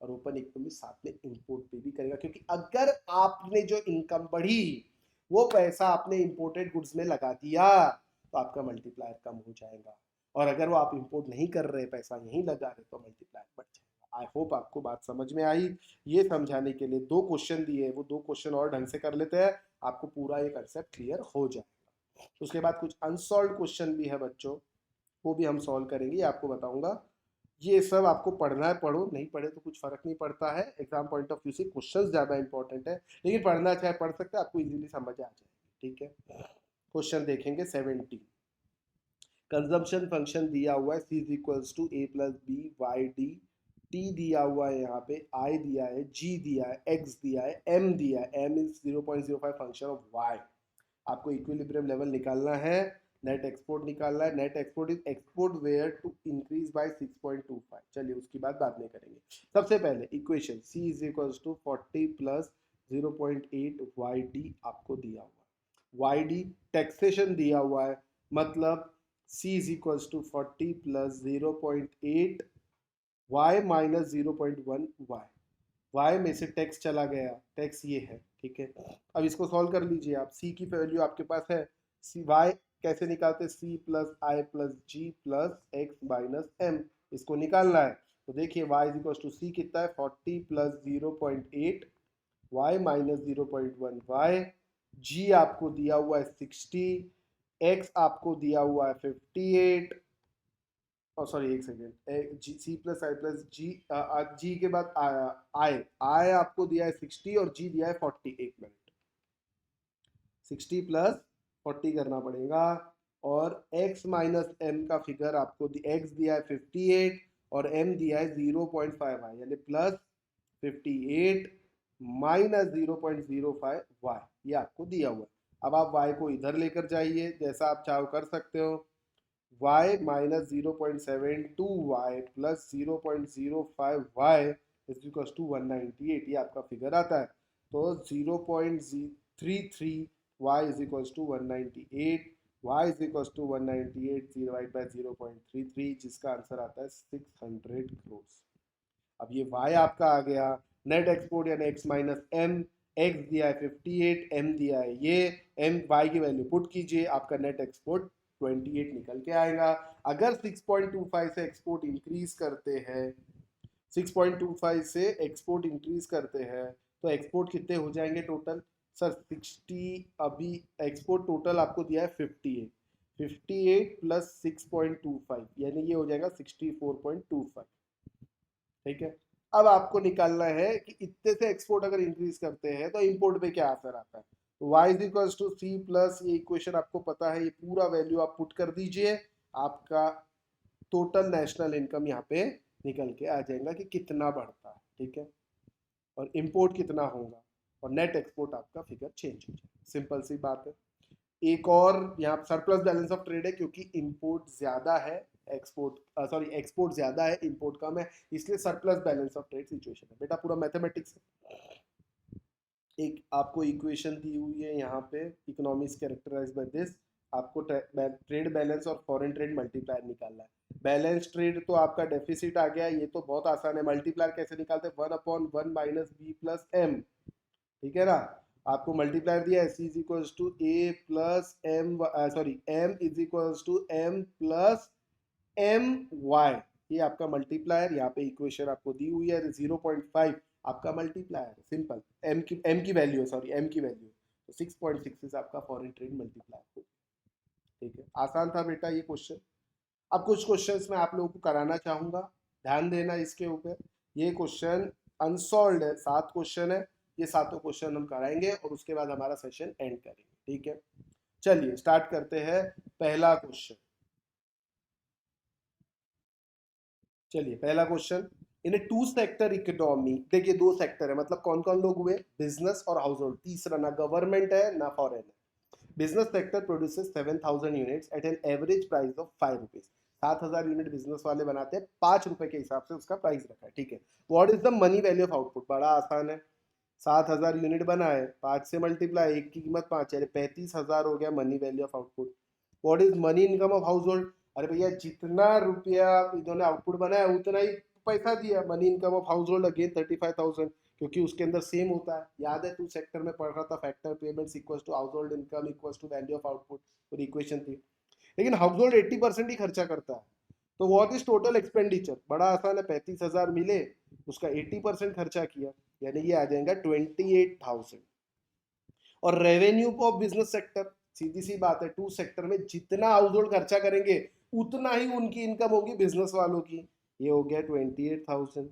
और ओपन इकोनॉमी साथ में इंपोर्ट पे भी करेगा, क्योंकि अगर आपने जो इनकम बढ़ी वो पैसा आपने इंपोर्टेड गुड्स में लगा दिया तो आपका मल्टीप्लायर कम हो जाएगा, और अगर वो आप इंपोर्ट नहीं कर रहे, पैसा यहीं लगा रहे, तो मल्टीप्लायर बढ़ जाएगा। आई होप आपको बात समझ में आई। ये समझाने के लिए 2 क्वेश्चन दिए, वो 2 क्वेश्चन और ढंग से कर लेते हैं, आपको पूरा ये कंसेप्ट क्लियर हो जाए। उसके बाद कुछ अनसॉल्व क्वेश्चन भी है बच्चों, वो भी हम सॉल्व करेंगे, आपको बताऊंगा। ये सब आपको पढ़ना है, पढ़ो, नहीं पढ़े तो कुछ फर्क नहीं पड़ता है, एग्जाम पॉइंट ऑफ व्यू से क्वेश्चंस ज्यादा इंपॉर्टेंट है, लेकिन पढ़ना चाहे पढ़ सकते हैं, आपको इजीली समझ आ जाएगी। ठीक है, क्वेश्चन देखेंगे 70। कंजम्पशन फंक्शन दिया हुआ है c is equals to a plus B Y D, t दिया हुआ है, यहाँ पे i दिया है, g दिया है, x दिया है, m दिया है, m is 0.05 function of y। आपको इक्विलिब्रियम लेवल निकालना है, नेट एक्सपोर्ट निकालना है। Net export is export were to increase by 6.25। चलिए उसकी बात बाद में करेंगे। सबसे पहले equation c is equals to 40 plus 0.8 Y D आपको दिया हुआ है, वाई डी टैक्सेशन दिया हुआ है, मतलब c is equals to 40 plus 0.8 y minus 0.1 y। y में से टैक्स चला गया, टैक्स ये है। ठीक है, अब इसको सॉल्व कर लीजिए आप, c की वैल्यू आपके पास है, c y कैसे निकालते, c plus I plus G plus X minus M, इसको निकालना है। तो देखिए y इज इक्वल टू सी कितना है, 40 plus 0.8 y minus 0.1 y, g आपको दिया हुआ है 60, x आपको दिया हुआ है 58, और सॉरी एक second, ji C plus I plus जी, जी के बाद आई, आई आपको दिया है 60 और जी दिया है 40। एक मिनट, 60 प्लस 40 करना पड़ेगा, और x माइनस एम का फिगर आपको x दिया है 58 और m दिया है 0.5 y, यानी प्लस 58 माइनस 0.05 y, ये आपको दिया हुआ है। अब आप y को इधर लेकर जाइए, जैसा आप चाहो कर सकते हो, y minus 0.72 y plus 0.05 y is equal to 198, ये आपका फिगर आता है। तो 0.33 y is equal to 198, y is equal to 198 divide by 0.33, जिसका आंसर आता है 600 क्रोर्स। अब ये y आपका आ गया, नेट एक्सपोर्ट यानी x माइनस एम, x दिया है 58, m दिया है ये, m y की वैल्यू पुट कीजिए, आपका नेट एक्सपोर्ट 28 निकल के आएगा। अगर 6.25 से एक्सपोर्ट इंक्रीज करते हैं, 6.25 से एक्सपोर्ट इंक्रीज करते हैं, तो एक्सपोर्ट कितने हो जाएंगे टोटल, सर 60, अभी एक्सपोर्ट टोटल आपको दिया है 58, 58 प्लस 6.25 यानी ये हो जाएगा 64.25। ठीक है, अब आपको निकालना है कि इतने से एक्सपोर्ट अगर इंक्रीज करते हैं तो इंपोर्ट पे क्या असर आता है। तो y is equal to C plus, ये इक्वेशन आपको पता है, ये पूरा वैल्यू आप पुट कर दीजिए, आपका टोटल नेशनल इनकम यहाँ पे निकल के आ जाएगा कि कितना बढ़ता है। ठीक है, और इंपोर्ट कितना होगा, और नेट एक्सपोर्ट आपका फिगर चेंज हो जाएगा, सिंपल सी बात है। एक और यहाँ सरप्लस बैलेंस ऑफ ट्रेड है, क्योंकि इंपोर्ट ज्यादा है, एक्सपोर्ट ज्यादा है, इंपोर्ट कम है, इसलिए surplus balance of trade situation है। बेटा पूरा मैथमेटिक्स है। एक आपको इक्वेशन दी हुई है यहाँ पे, इकोनॉमिक्स कैरेक्टराइज बाय दिस, आपको ट्रेड बैलेंस और फॉरेन ट्रेड मल्टीप्लायर निकालना है। बैलेंस ट्रेड तो आपका डेफिसिट आ गया, ये तो बहुत आसान है। मल्टीप्लायर कैसे निकालते हैं, 1/1 माइनस बी प्लस एम। ठीक है ना, आपको मल्टीप्लायर दिया है, C is equals to A plus M, sorry M is equals to M plus M Y, ये आपका मल्टीप्लायर, यहाँ पे इक्वेशन आपको दी हुई है। 0.5 आपका मल्टीप्लायर, सिंपल, एम की वैल्यू है, सॉरी एम की वैल्यू, तो 6.66 आपका फॉरेन ट्रेड मल्टीप्लायर हो। ठीक है, आसान था बेटा ये क्वेश्चन। अब कुछ क्वेश्चंस मैं आप लोगों को कराना चाहूंगा, ध्यान देना इसके ऊपर। ये क्वेश्चन अनसॉल्व है, 7 क्वेश्चन है, ये सातों क्वेश्चन हम कराएंगे और उसके बाद हमारा सेशन एंड करेंगे, ठीक है। चलिए स्टार्ट करते हैं पहला क्वेश्चन। चलिए पहला question, in two sector economy, देखिए दो सेक्टर है, मतलब कौन कौन लोग हुए, बिजनेस और हाउस होल्ड, तीसरा ना गवर्नमेंट है ना फॉरेन है। Business sector produces 7,000 units at an average price of 5 rupees. 7,000 unit business वाले बनाते हैं, 5 रुपए के हिसाब से उसका प्राइस रखा है, ठीक है। What is the money value of output, बड़ा आसान है। 7,000 यूनिट बनाए, 5 से मल्टीप्लाई, एक की कीमत 5, यानी 35,000 हो गया money value of output. What is money income of house hold, अरे भैया जितना रुपया इन्होंने आउटपुट बनाया उतना ही पैसा दिया। Money income of house hold again 35,000, क्योंकि उसके अंदर सेम होता है, याद है तू सेक्टर में पढ़ रहा था, factor payments equal to household income equal to value of output, और इक्वेशन थी। लेकिन हाउस होल्ड 80% ही खर्चा करता है, तो व्हाट इज टोटल एक्सपेंडिचर, बड़ा आसान है, 35,000 मिले, उसका 80% खर्चा किया, यानी ये आ जाएगा 28,000। और रेवेन्यू ऑफ बिजनेस सेक्टर, सीधी सी बात है, टू सेक्टर में जितना हाउस होल्ड खर्चा करेंगे उतना ही उनकी इनकम होगी बिजनेस वालों की, ये हो गया 28,000।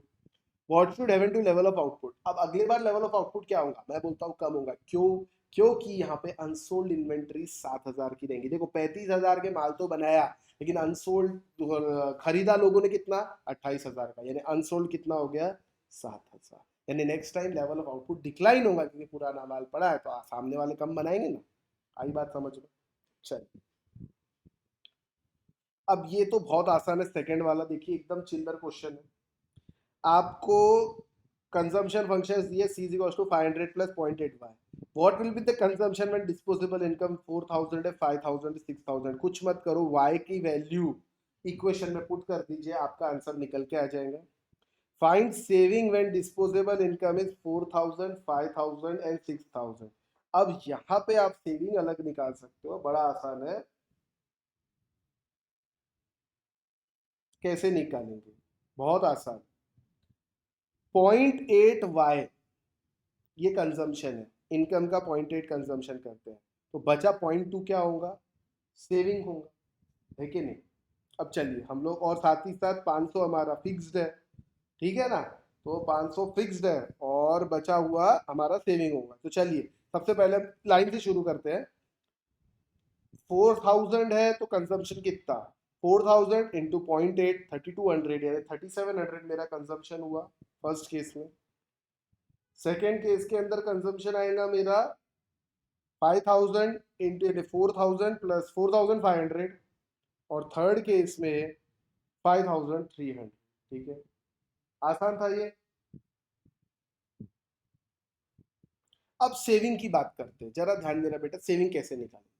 What should happen to level of output, अब अगली बार लेवल ऑफ आउटपुट क्या होगा, मैं बोलता हूँ कम होगा, क्यों, क्योंकि यहाँ पे अनसोल्ड इन्वेंट्री 7,000 की रहेंगी। देखो 35,000 के माल तो बनाया, लेकिन अनसोल्ड खरीदा लोगों ने कितना, 28,000 का, यानी अनसोल्ड कितना हो गया, 7,000। यानी next time level of output decline होगा, क्योंकि पुराना माल पड़ा है, तो सामने वाले कम बनाएंगे ना। आई बात समझ लो। चलिए अब ये तो बहुत आसान है, सेकंड वाला देखिए एकदम चिल्लर क्वेश्चन है। आपको कंजम्पशन फंक्शन दिए, c is equals to 500 plus 0.85, what will be the consumption when disposable income 4,000 है, 5,000 है, 6,000, कुछ मत करो, y की वैल्यू इक्वेशन में पुट कर दीजिए, आपका आंसर निकल के आ जाएगा। Find saving when disposable income is 4,000, 5,000 and 6,000। अब यहाँ पे आप सेविंग अलग निकाल सकते हो, बड़ा आसान है, कैसे निकालेंगे, बहुत आसान, 0.8y ये कंजम्पशन है, इनकम का 0.8 कंजम्पशन करते हैं, तो बचा 0.2 क्या होगा, सेविंग होगा, है कि नहीं। अब चलिए हम लोग, और साथ ही साथ 500 हमारा फिक्स्ड है, ठीक है ना, तो 500 फिक्स्ड है और बचा हुआ हमारा सेविंग होगा। तो चलिए सबसे पहले लाइन से शुरू करते हैं। 4,000 है तो कंजम्पशन कितना, 4,000 इंटू 0.8, 3,200, यानी 3,700 मेरा कंजम्पशन हुआ फर्स्ट केस में। सेकेंड केस के अंदर कंजम्पशन आएगा मेरा 5,000 इंटू 4,000 प्लस 4,500, और थर्ड केस में 5,300, ठीक है, आसान था ये। अब सेविंग की बात करते हैं, जरा ध्यान देना बेटा, सेविंग कैसे निकालें।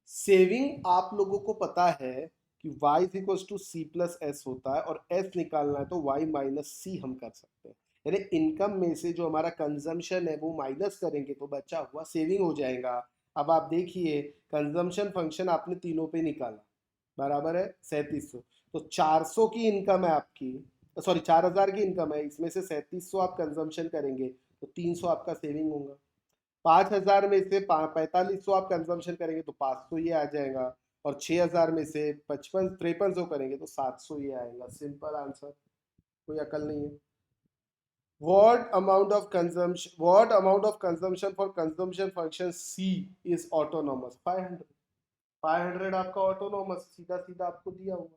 सेविंग आप लोगों को पता है कि y is equal to C plus S होता है, और s निकालना है तो y माइनस सी हम कर सकते हैं, यानी इनकम में से जो हमारा कंजम्पशन है वो माइनस करेंगे तो बचा हुआ सेविंग हो जाएगा। अब आप देखिए कंजम्पशन फंक्शन आपने तीनों पे निकाला, बराबर है 3700, तो 400 की इनकम है आपकी, सॉरी 4,000 की इनकम है, इसमें से 3700 आप कंजम्पशन करेंगे तो 300 आपका सेविंग होगा। 5,000 में से 4500 आप कंजम्पशन करेंगे तो 500 ये आ जाएगा, और 6,000 में से 5300 करेंगे तो 700 ये आएगा, सिंपल आंसर, कोई अकल नहीं है। what amount of consumption for consumption function c is autonomous, 500 आपका ऑटोनोमस, सीधा सीधा आपको दिया हुआ।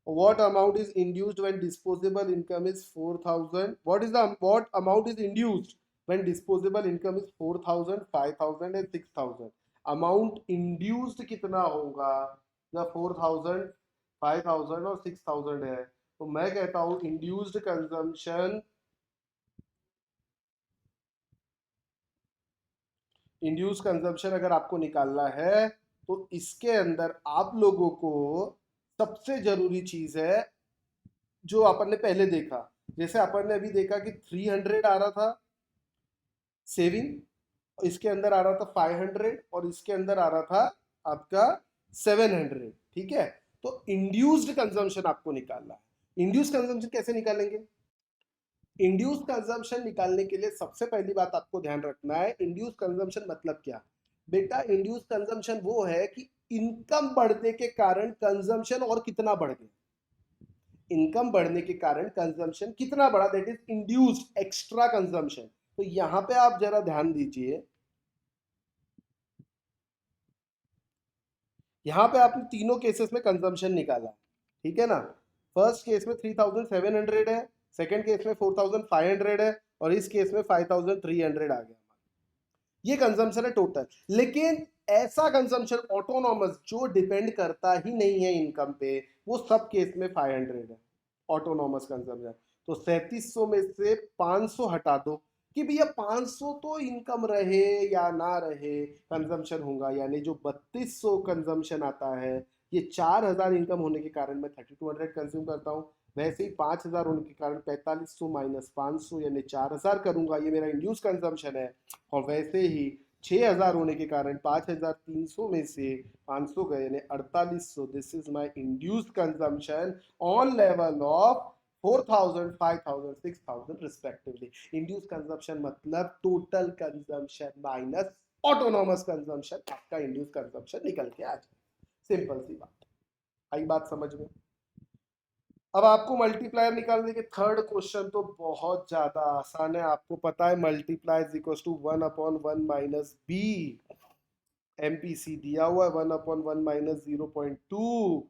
what amount is induced when disposable income is 4,000, what amount is induced when disposable income is 4,000, 5,000 and 6,000, amount induced कितना होगा जब 4,000, 5,000 और 6,000 है, तो मैं कहता हूं induced consumption, इंड्यूस कंजम्पशन अगर आपको निकालना है तो इसके अंदर आप लोगों को सबसे जरूरी चीज है जो अपन ने पहले देखा, जैसे अपन ने अभी देखा कि 300 आ रहा था सेविंग, इसके अंदर आ रहा था 500, और इसके अंदर आ रहा था आपका 700, ठीक है। तो इंड्यूस्ड कंजम्पशन आपको निकालना है। इंड्यूस्ड कंजम्पशन कैसे निकालेंगे, इंड्यूस कंजम्पशन निकालने के लिए सबसे पहली बात आपको ध्यान रखना है, इंड्यूस कंजम्पशन मतलब क्या बेटा, इंड्यूस कंजम्पशन वो है कि इनकम बढ़ने के कारण कंजम्पशन और कितना बढ़ गया, इनकम बढ़ने के कारण कंजम्पशन कितना बढ़ा, that is induced extra consumption. तो यहां पे आप जरा ध्यान दीजिए, यहां पे आपने तीनों केसेस में कंजम्पशन निकाला, ठीक है ना। फर्स्ट केस में 3700 है, सेकंड केस में 4500 है, और इस केस में 5300 आ गया। ये कंजम्पशन है टोटल। लेकिन ऐसा कंजम्पशन ऑटोनॉमस जो डिपेंड करता ही नहीं है इनकम पे, वो सब केस में 500 है ऑटोनॉमस कंजम्पशन। तो 3700 में से 500 हटा दो कि भैया 500 तो इनकम रहे या ना रहे कंजम्पशन होगा, यानी जो 3200 कंजम्पशन आता है, ये 4000 इनकम होने के कारण मैं 3200 कंज्यूम करता हूँ। वैसे ही 5000 होने के कारण 4500 माइनस 500 यानी 4000 करूंगा, ये मेरा इंड्यूस कंजम्पशन है। और वैसे ही 6000 होने के कारण 5300 में से 500 गए यानी 4800, this is my induced consumption on level of 4000, 5000, 6000 respectively. Induce consumption मतलब total consumption minus autonomous consumption, आपका इंड्यूस कंजम्पशन निकल के आ जाए। सिंपल सी बात, आई बात समझ में। अब आपको मल्टीप्लायर निकालने के थर्ड क्वेश्चन तो बहुत ज्यादा आसान है। आपको पता है multiply is equal to 1/1 minus B. MPC दिया हुआ है 1/1 माइनस 0.2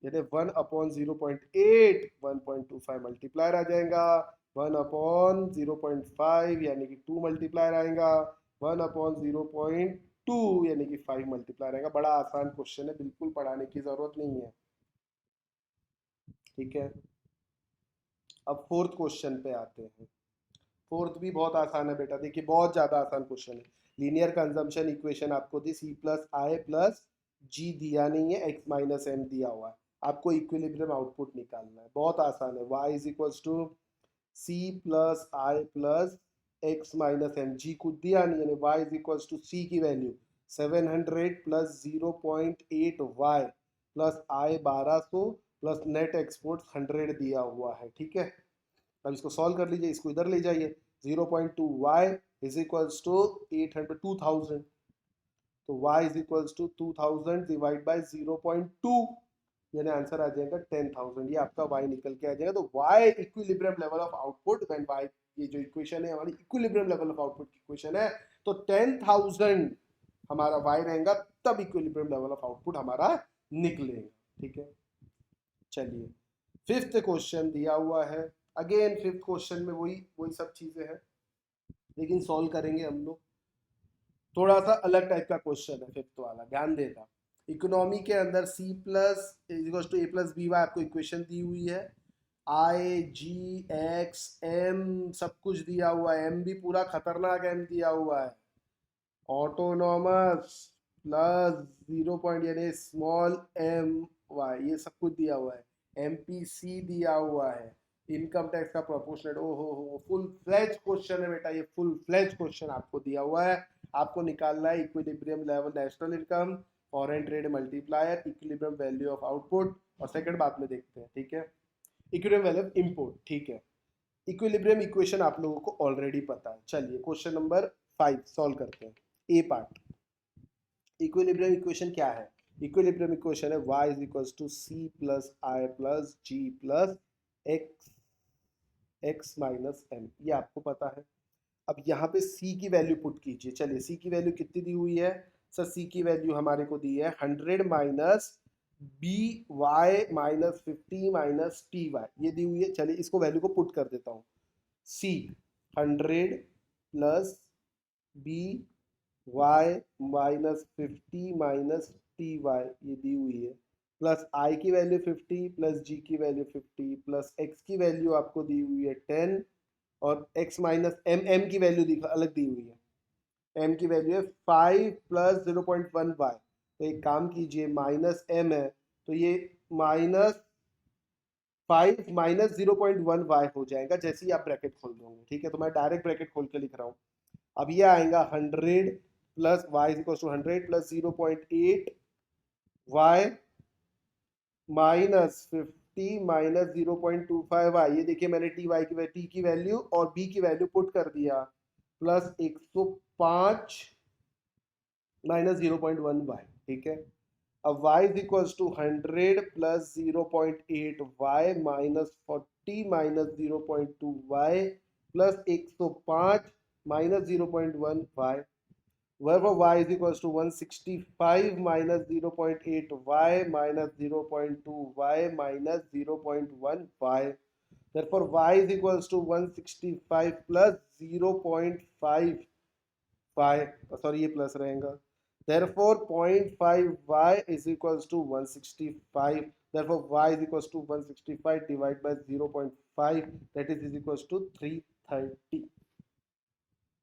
यानी 1/0.8, 1.25 मल्टीप्लायर आ जाएगा। 1/0.5 यानी कि 2 मल्टीप्लायर आएगा। 1/0.2 यानी कि 5 मल्टीप्लायर आएगा। बड़ा आसान क्वेश्चन है, बिल्कुल पढ़ाने की जरूरत नहीं है, ठीक है। अब फोर्थ क्वेश्चन पे आते हैं। फोर्थ भी बहुत आसान है बेटा, देखिए बहुत ज्यादा आसान क्वेश्चन है। लीनियर कंजम्पशन इक्वेशन आपको दी, सी प्लस आई प्लस जी दिया नहीं है, एक्स माइनस एम दिया हुआ है। आपको इक्विलिब्रियम आउटपुट निकालना है, बहुत आसान है। y is equals to C plus I plus X minus M, G कुछ दिया नहीं है, y is equals to C की value 700 plus 0.8 Y plus I 1200 plus net export 100 दिया हुआ है, ठीक है। अब इसको सॉल्व कर लीजिए, इसको इधर ले जाइए। 0.2 y इज इक्वल्स टू 800 2000, तो y is equals to 2000 divide by 0.2 यानी आंसर आ जाएगा 10,000। ये आपका y निकल के आ जाएगा। तो y equilibrium level of output when y, ये जो इक्वेशन है हमारी इक्विलिब्रियम लेवल ऑफ आउटपुट की इक्वेशन है, तो 10,000 हमारा y रहेगा, तब इक्विलिब्रियम लेवल ऑफ आउटपुट हमारा निकलेगा, ठीक है। चलिए फिफ्थ क्वेश्चन दिया हुआ है। अगेन फिफ्थ क्वेश्चन में वही वही सब चीजें हैं, लेकिन सॉल्व करेंगे हम लोग। थोड़ा सा अलग टाइप का क्वेश्चन है फिफ्थ वाला, ध्यान देगा। इकोनॉमी के अंदर C plus equal to A plus B Y आपको इक्वेशन दी हुई है। आई जी एक्स एम सब कुछ दिया हुआ है, एम भी पूरा खतरनाक एम दिया हुआ है। ऑटोनॉमस प्लस 0 पॉइंट यानी स्मॉल एम वाई, ये सब कुछ दिया हुआ है। एमपीसी दिया हुआ है, इनकम टैक्स का प्रोपोर्शनेट। ओ हो, फुल फ्लेज क्वेश्चन है बेटा, ये फुल फ्लेज क्वेश्चन आपको दिया हुआ है। आपको निकालना है equilibrium level national income, foreign trade multiplier, equilibrium value of output, और सेकंड बाद में देखते हैं, ठीक है। इक्विलिब्रियम वैल्यू ऑफ इंपोर्ट, ठीक है। इक्विलिब्रियम इक्वेशन आप लोगों को ऑलरेडी पता है। चलिए क्वेश्चन नंबर 5 सॉल्व करते हैं, ए पार्ट। इक्विलिब्रियम इक्वेशन क्या है? इक्विलिब्रियम इक्वेशन है y is equals to C plus I plus G plus X minus M, ये आपको पता है। अब यहाँ पे c की वैल्यू पुट कीजिए। चलिए c की वैल्यू कितनी दी हुई है सर? c की वैल्यू हमारे को दी है 100 minus B Y minus 50 minus T Y, ये दी हुई है। चलिए इसको वैल्यू को पुट कर देता हूँ। c 100 plus B Y minus 50 minus T Y, ये दी हुई है, प्लस आई की वैल्यू 50 प्लस जी की वैल्यू 50 प्लस एक्स की वैल्यू आपको दी हुई है 10, और x माइनस एम, एम की वैल्यू अलग दी हुई है। m की वैल्यू है 5 प्लस 0.1 वाई। तो एक काम कीजिए, माइनस m है तो ये माइनस 5 माइनस 0.1 वाई हो जाएगा जैसे ही आप ब्रैकेट खोल दोगे, ठीक है। तो मैं डायरेक्ट ब्रैकेट खोल के लिख रहा हूँ। अब ये आएगा 100 plus Y equal to 100 plus 0.8 Y minus 50 minus 0.25 Y. ये देखिए मैंने टी की वैल्यू और बी की वैल्यू पुट कर दिया, प्लस 105 माइनस 0.1 वाई, ठीक है। अब y is equals to 100 plus 0.8 y minus 40 minus 0.2 y plus 105 minus 0.1 y, wherever y is equals to 165 minus 0.8 y minus 0.2 y minus 0.1 y. Therefore y is equals to 165 plus 0.5 sorry ये plus रहेगा. Therefore 0.5 y is equals to 165. Therefore y is equals to 165 divided by 0.5, that is equals to 330.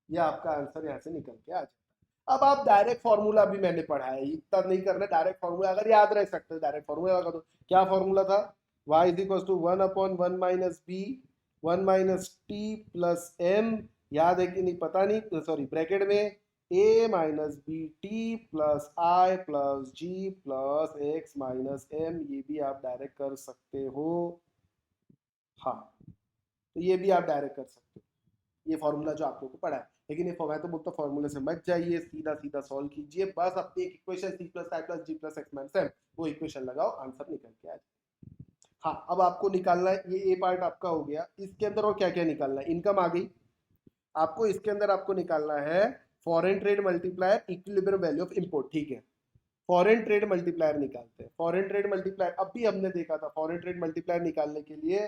ये आपका answer यहाँ से निकल के आ जाए. अब आप डायरेक्ट फॉर्मूला भी मैंने पढ़ा है, इतना नहीं करना. डायरेक्ट फॉर्मूला अगर याद रह सकते हैं डायरेक्ट फॉर्मूला लगा दो. क्या फॉर्मूला था? y is equal to 1/1 minus B 1 minus T plus M. याद है कि नहीं पता नहीं, सॉरी ब्रैकेट में a minus B T plus I plus G plus X minus M. ये भी आप डायरेक्ट कर सकते हो. हाँ, तो ये भी आप डायरेक्ट कर सकते हो, ये फॉर्मूला जो आप लोगों को पढ़ा है. लेकिन ये मैं तो बोलता फॉर्मूले से मत जाइए, सीधा सीधा सॉल्व कीजिए. बस अपनी एक equation C plus I plus G plus X minus M, वो इक्वेशन लगाओ, आंसर निकल के आ जाए. हाँ, अब आपको निकालना है, ये ए पार्ट आपका हो गया. इसके अंदर और क्या क्या निकालना है? इनकम आ गई आपको. इसके अंदर आपको निकालना है foreign trade multiplier, equilibrium value of import. ठीक है, फॉरेन ट्रेड मल्टीप्लायर निकालते हैं. फॉरेन ट्रेड मल्टीप्लायर अभी हमने देखा था. फॉरेन ट्रेड मल्टीप्लायर निकालने के लिए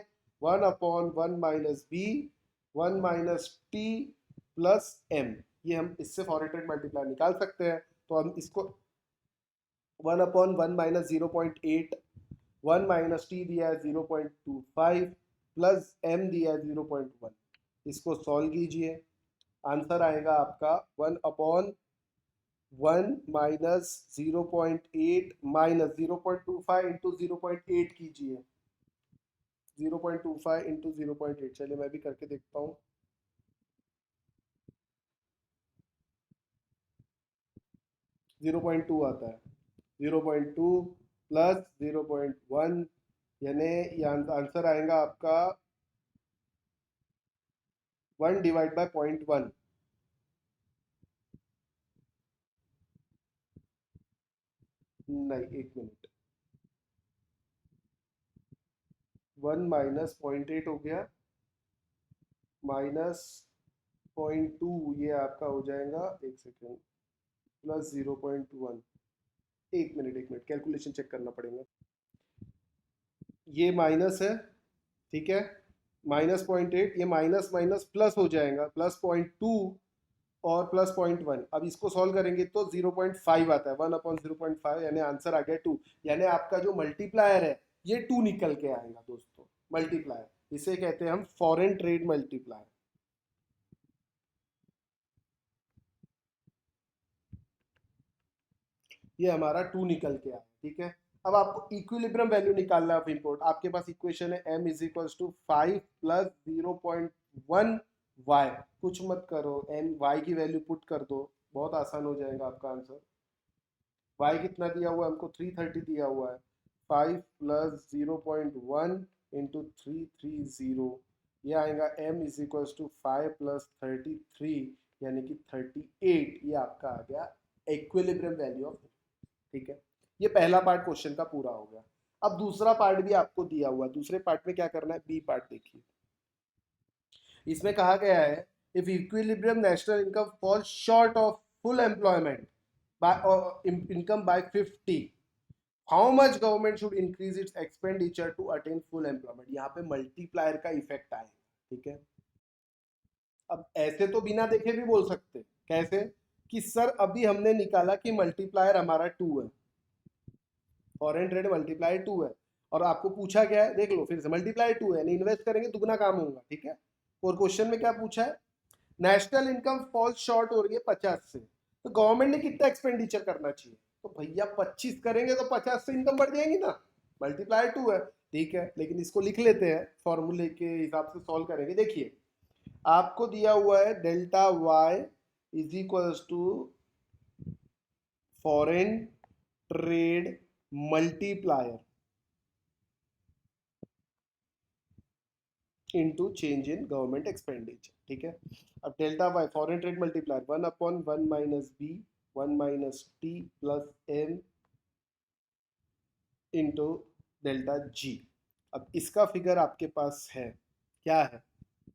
1/1 minus B 1 minus T plus M, ये हम इससे फॉरेन ट्रेड मल्टीप्लायर निकाल सकते हैं. तो हम इसको 1/1 माइनस 0.8 1 माइनस टी दिया है 0.25 प्लस एम दिया है 0.1. इसको सॉल्व कीजिए, आंसर आएगा आपका 1/1 माइनस 0.8 माइनस 0.25 इंटू 0.8 कीजिए. 0.25 इंटू 0.8, चलिए मैं भी करके देखता हूँ. 0.2 आता है. 0.2 प्लस 0.1, यानी आंसर आएगा आपका 1 डिवाइड बाय 0.1. नहीं, एक मिनट. 1 माइनस 0.8 हो गया माइनस 0.2, ये आपका हो जाएगा, एक सेकेंड, प्लस 0.1. एक मिनट कैलकुलेशन चेक करना पड़ेगा. ये माइनस है, ठीक है, माइनस 0.8, ये माइनस माइनस प्लस हो जाएगा, प्लस 0.2 और प्लस 0.1. अब इसको सॉल्व करेंगे तो 0.5 आता है. 1/0.5 यानी आंसर आ गया 2. यानी आपका जो मल्टीप्लायर है ये 2 निकल के आएगा दोस्तों. मल्टीप्लायर इसे कहते हैं हम फॉरेन ट्रेड मल्टीप्लायर. ये हमारा 2 निकल के आया. ठीक है, अब आपको इक्विलिब्रियम वैल्यू निकालना है ऑफ इंपोर्ट. आपके पास इक्वेशन है m is equals to 5 plus 0.1 y. कुछ मत करो, n y की वैल्यू पुट कर दो, बहुत आसान हो जाएगा आपका आंसर. y कितना दिया हुआ है हमको? 330 दिया हुआ है. 5 प्लस 0.1 इंटू 330, ये आएगा m is equals to 5 plus 33 यानी कि 38. ये आपका आ गया इक्विलिब्रियम वैल्यू ऑफ. ठीक है, ये पहला पार्ट क्वेश्चन का पूरा हो गया. अब दूसरा पार्ट भी आपको दिया हुआ है. दूसरे पार्ट में क्या करना है? बी पार्ट देखिए. इसमें कहा गया है if equilibrium national income fall short of full employment by income by 50, how much government should increase its expenditure to attain full employment. यहाँ पे मल्टीप्लायर का इफेक्ट आएगा. ठीक है, अब ऐसे तो बिना देखे भी बोल सकते. कैसे? कि सर अभी हमने निकाला कि मल्टीप्लायर हमारा 2 है, फॉरेन ट्रेड मल्टीप्लायर 2 है, और आपको पूछा क्या है? देख लो फिर से, मल्टीप्लायर 2 है, इन्वेस्ट करेंगे दुगना काम होगा. ठीक है, और क्वेश्चन में क्या पूछा है? नेशनल इनकम फॉल शॉर्ट हो रही है 50 से, तो गवर्नमेंट ने कितना एक्सपेंडिचर करना चाहिए? तो भैया 25 करेंगे तो 50 से इनकम बढ़ जाएगी ना. मल्टीप्लायर 2 है. ठीक है, लेकिन इसको लिख लेते हैं, फॉर्मूले के हिसाब से सॉल्व करेंगे. देखिए आपको दिया हुआ है delta Y is equals to foreign trade multiplier into change in government expenditure. ठीक है, अब delta Y foreign trade multiplier 1/1 minus B 1 minus T plus M into delta G. अब इसका फिगर आपके पास है, क्या है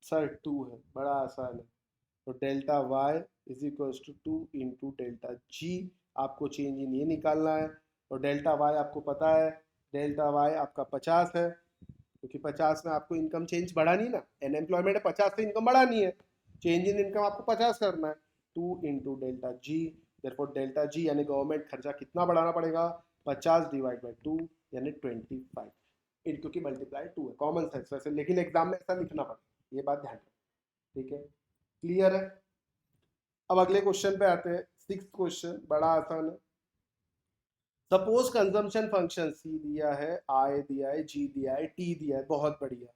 सर? 2 है, बड़ा आसान है। तो delta Y is equal to 2 into delta G. आपको चेंज इन ये निकालना है। और डेल्टा वाई आपको पता है, डेल्टा वाई आपका 50 है, क्योंकि 50 में आपको इनकम चेंज बढ़ानी ना, अनएम्प्लॉयमेंट है, 50 से इनकम बढ़ानी है, चेंज इन इनकम आपको 50 करना है। 2 इंटू डेल्टा जी, देयरफॉर डेल्टा जी यानी गवर्नमेंट खर्चा कितना बढ़ाना पड़ेगा? 50 डिवाइड बाई 2 यानी 25, क्योंकि मल्टीप्लाई 2 है, कॉमन सेंस वैसे, लेकिन एग्जाम में ऐसा लिखना पड़ेगा, ये बात ध्यान रखें। ठीक है, क्लियर है? अब अगले क्वेश्चन पे आते हैं। 6th क्वेश्चन बड़ा आसान है। सपोज कंजम्पशन फंक्शन सी दिया है, आई दिया है, जी दिया है, टी दिया है, बहुत बढ़िया।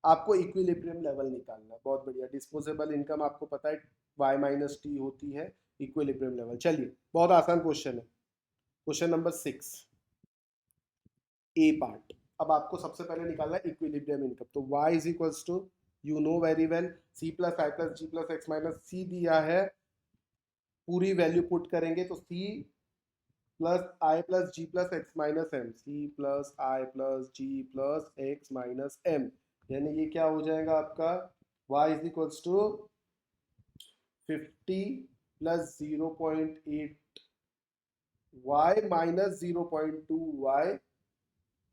आपको इक्विलिब्रियम लेवल निकालना है, बहुत बढ़िया। डिस्पोजेबल इनकम आपको पता है y माइनस टी होती है इक्विलिब्रियम लेवल। चलिए, बहुत आसान क्वेश्चन है। Question number 6 A part. अब आपको सबसे पहले निकालना है इक्विलिब्रियम इनकम। तो y is equals to, you know very well, C plus I plus G plus X minus C दिया है, पूरी वैल्यू पुट करेंगे तो C plus I plus G plus X minus M, C plus I plus G plus X minus M, यानी ये क्या हो जाएगा आपका? y is equals to 50 plus 0.8 y minus 0.2 y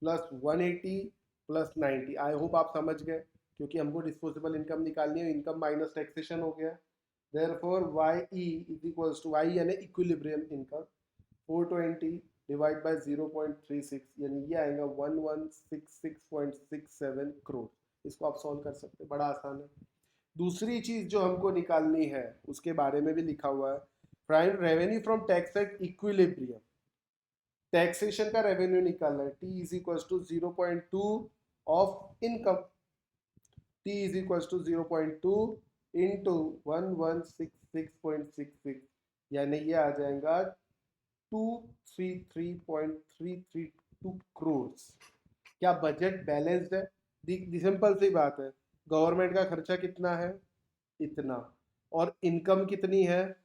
plus 180 plus 90। I hope आप समझ गए, क्योंकि हमको डिस्पोजेबल इनकम निकालनी है, इनकम माइनस टैक्सेशन हो गया। Therefore Y E is equals to, Y यानी इक्विलिब्रियम इनकम, 420 डिवाइड बाय 0.36 यानी ये आएगा 1166.67 करोड़। इसको आप सॉल्व कर सकते हैं, बड़ा आसान है। दूसरी चीज जो हमको निकालनी है उसके बारे में भी लिखा हुआ है, prime revenue from tax at equilibrium. Taxation का रेवेन्यू निकालना है, T is equal to 0.2 of income, T is equal to 0.2 into 1166.66 यानी ये आ जाएगा 233.332 करोड़। क्या बजट बैलेंस्ड है? सिंपल सी बात है, गवर्नमेंट का खर्चा कितना है? इतना, और इनकम कितनी है?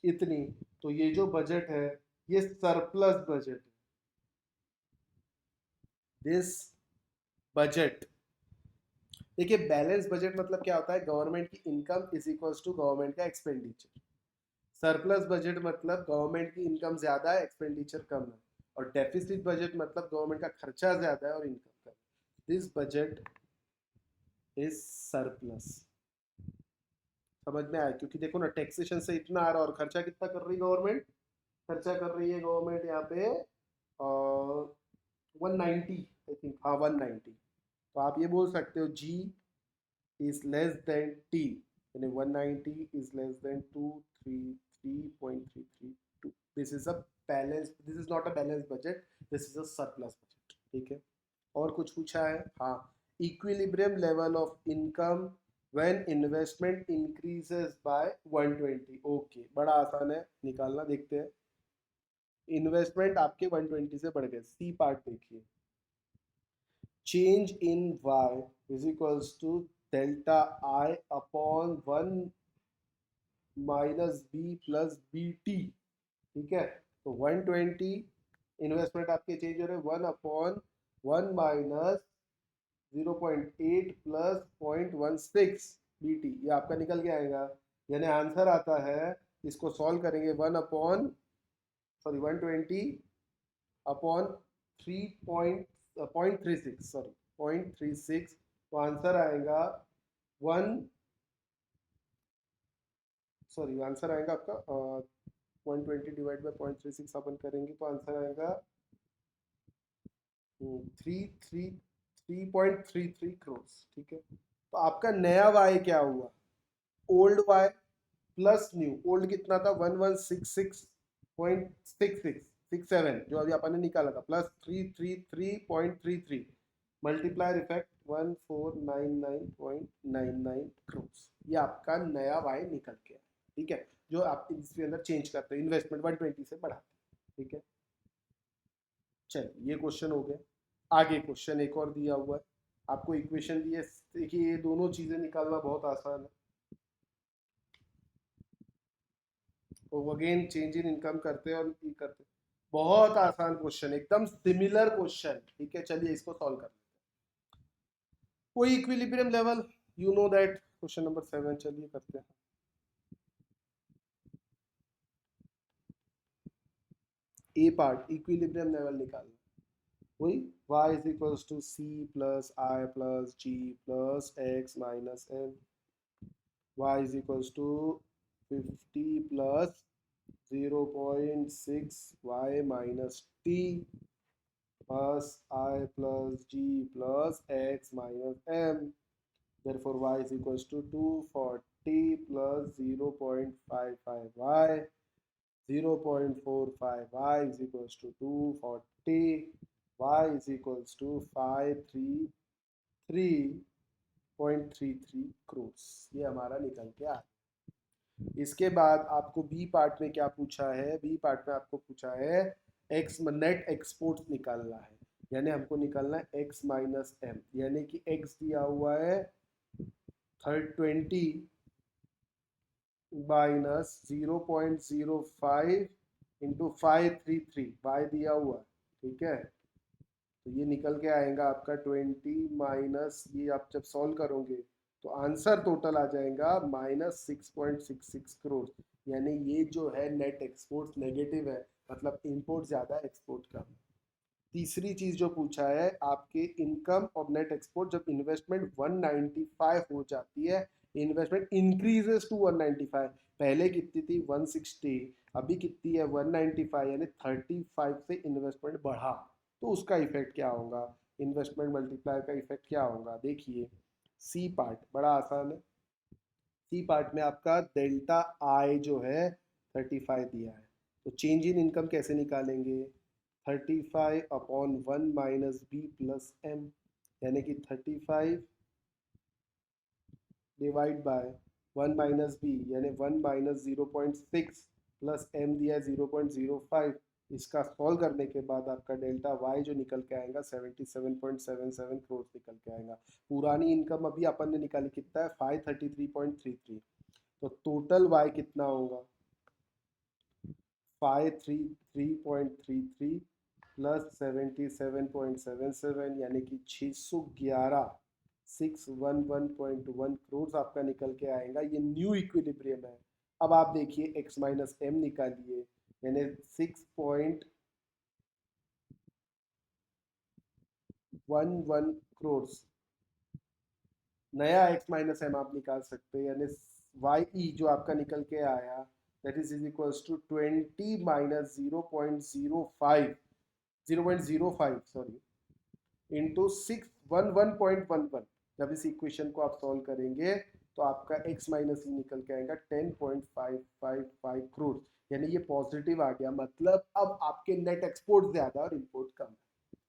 इतनी। तो ये जो बजट है ये सरप्लस बजट है। दिस बजट, देखिए बैलेंस बजट मतलब क्या होता है? गवर्नमेंट की income is equals to government का एक्सपेंडिचर। सरप्लस बजट मतलब गवर्नमेंट की इनकम ज्यादा है, एक्सपेंडिचर कम है। और डेफिसिट बजट मतलब गवर्नमेंट का खर्चा ज्यादा है और income come. This budget is surplus. समझ में आया? क्योंकि देखो ना, टैक्सेशन से इतना आ रहा है और खर्चा कितना कर रही है गवर्नमेंट? खर्चा कर रही है गवर्नमेंट यहाँ पे 190, आई थिंक, हाँ 190। तो आप ये बोल सकते हो जी इज लेस देन टी, यानी 190 is less than 233.332। This is a balance, this is not a balance budget, this is a surplus budget. ठीक है, और कुछ पूछा है? हाँ, equilibrium level of income when investment increases bye 120। Okay, बड़ा आसान है निकालना, देखते हैं। इन्वेस्टमेंट आपके 120 से बढ़ गए, सी पार्ट देखिए। Change in y is equals to delta I upon 1 minus B plus B T. ठीक है, तो 120 इन्वेस्टमेंट आपके चेंज हो रहे हैं 1/1 माइनस 0.8 प्लस 0.16 बी टी, ये आपका निकल के आएगा। यानी आंसर आता है, इसको सॉल्व करेंगे 120 अपॉन 3.36, सॉरी 0.36, तो आंसर आएगा 1, सॉरी आंसर आएगा आपका 120 डिवाइड बाई 0.36 अपन करेंगे तो आंसर आएगा 3.33 करोड़। ठीक है, तो आपका नया वाई क्या हुआ? Old Y plus new. Old कितना था? 1166.6667 जो अभी अपन ने निकाला था, प्लस 333.33, मल्टीप्लायर इफेक्ट 1499.99 करोड़। ये आपका नया वाई निकल के आया। ठीक है, जो आप इसके अंदर चेंज करते हो, इन्वेस्टमेंट 120 से बढ़ाते हैं। ठीक है, चलिए ये क्वेश्चन हो गया। आगे क्वेश्चन एक और दिया हुआ है, आपको इक्वेशन दी है। देखिए ये दोनों चीजें निकालना बहुत आसान है। वो अगेन चेंज इन इनकम करते हैं और ये करते हैं। बहुत आसान क्वेश्चन, एकदम सिमिलर क्वेश्चन। ठीक है, चलिए इसको सॉल्व कर लेते हैं। कोई equilibrium level, you know that, question number 7, चलिए करते हैं। ए पार्ट, इक्विलिब्रियम लेवल निकालना। वही y is equals to C plus I plus G plus X minus M, y is equals to 50 plus 0.6 y minus T plus I plus g plus x minus m. Therefore, y is equals to 240 plus 0.55y. 0.45y is equals to 240. Y is equals to 533.33 crores. ये हमारा निकल के आया। इसके बाद आपको B part में क्या पूछा है? बी पार्ट में आपको पूछा है एक्स नेट एक्सपोर्ट निकालना है, यानी हमको निकालना है एक्स माइनस एम, यानी कि एक्स दिया हुआ है 20 माइनस 0.05 इंटू 533, वाई दिया हुआ है। ठीक है, तो ये निकल के आएगा आपका 20 माइनस, ये आप जब सॉल्व करोगे तो आंसर टोटल आ जाएगा -6.66 करोड़। यानी ये जो है नेट एक्सपोर्ट नेगेटिव है, मतलब इंपोर्ट ज़्यादा एक्सपोर्ट कम। तीसरी चीज़ जो पूछा है, आपके इनकम और नेट एक्सपोर्ट जब इन्वेस्टमेंट 195 हो जाती है, इन्वेस्टमेंट इंक्रीजेस टू 195, पहले कितनी थी 160, अभी कितनी है 195, यानी 35 से इन्वेस्टमेंट बढ़ा, तो उसका इफेक्ट क्या होगा, इन्वेस्टमेंट मल्टीप्लायर का इफेक्ट क्या होगा। देखिए सी पार्ट बड़ा आसान है। सी पार्ट में आपका डेल्टा आई जो है 35 दिया है, तो चेंज इन इनकम कैसे निकालेंगे, 35 upon 1 minus B plus M, यानी कि 35 डिवाइड बाय 1 माइनस बी, यानी 1 माइनस 0.6 प्लस एम दिया 0.05। इसका सॉल्व करने के बाद आपका डेल्टा वाई जो निकल के आएगा 77.77 करोड़ निकल के आएगा। पुरानी इनकम अभी अपन ने निकाली, कितना है 533.33, तो टोटल वाई कितना होगा 533.33 प्लस 77.77, यानी कि 611.1 करोड़ आपका निकल के आएगा। ये न्यू इक्विलिब्रियम है। अब आप देखिए x माइनस एम निकालिए, यानी 6.11 करोड़, नया x माइनस एम आप निकाल सकते हैं, यानी वाई ई जो आपका निकल के आया that is equals to 20 minus 0.05 sorry into 611.11। जब इस इक्वेशन को आप सॉल्व करेंगे तो आपका x माइनस ई निकल के आएगा 10.555 करोड़, यानी ये पॉजिटिव आ गया, मतलब अब आपके नेट एक्सपोर्ट ज्यादा और इंपोर्ट कम है।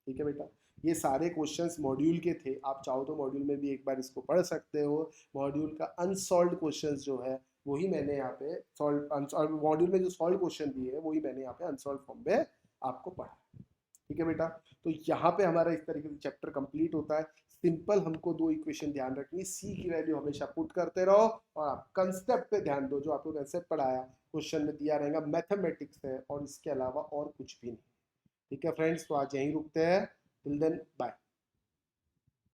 ठीक है बेटा, ये सारे क्वेश्चंस मॉड्यूल के थे, आप चाहो तो मॉड्यूल में भी एक बार इसको पढ़ सकते हो। मॉड्यूल का अनसॉल्व क्वेश्चंस जो है वही मैंने यहाँ पे सॉल्व, मॉड्यूल में जो सॉल्व क्वेश्चन दिए है वही मैंने यहाँ पे अनसॉल्व फॉर्म में आपको पढ़ा। ठीक है बेटा, तो यहाँ पे हमारा इस तरीके से चैप्टर कंप्लीट होता है। सिंपल हमको दो इक्वेशन ध्यान रखनी है, सी की वैल्यू हमेशा पुट करते रहो और आप कंसेप्ट पे ध्यान दो, जो आपको कंसेप्ट पढ़ाया क्वेश्चन में दिया रहेगा मैथमेटिक्स है और इसके अलावा और कुछ भी नहीं। ठीक है फ्रेंड्स, तो आज यहीं रुकते हैं। Till then bye.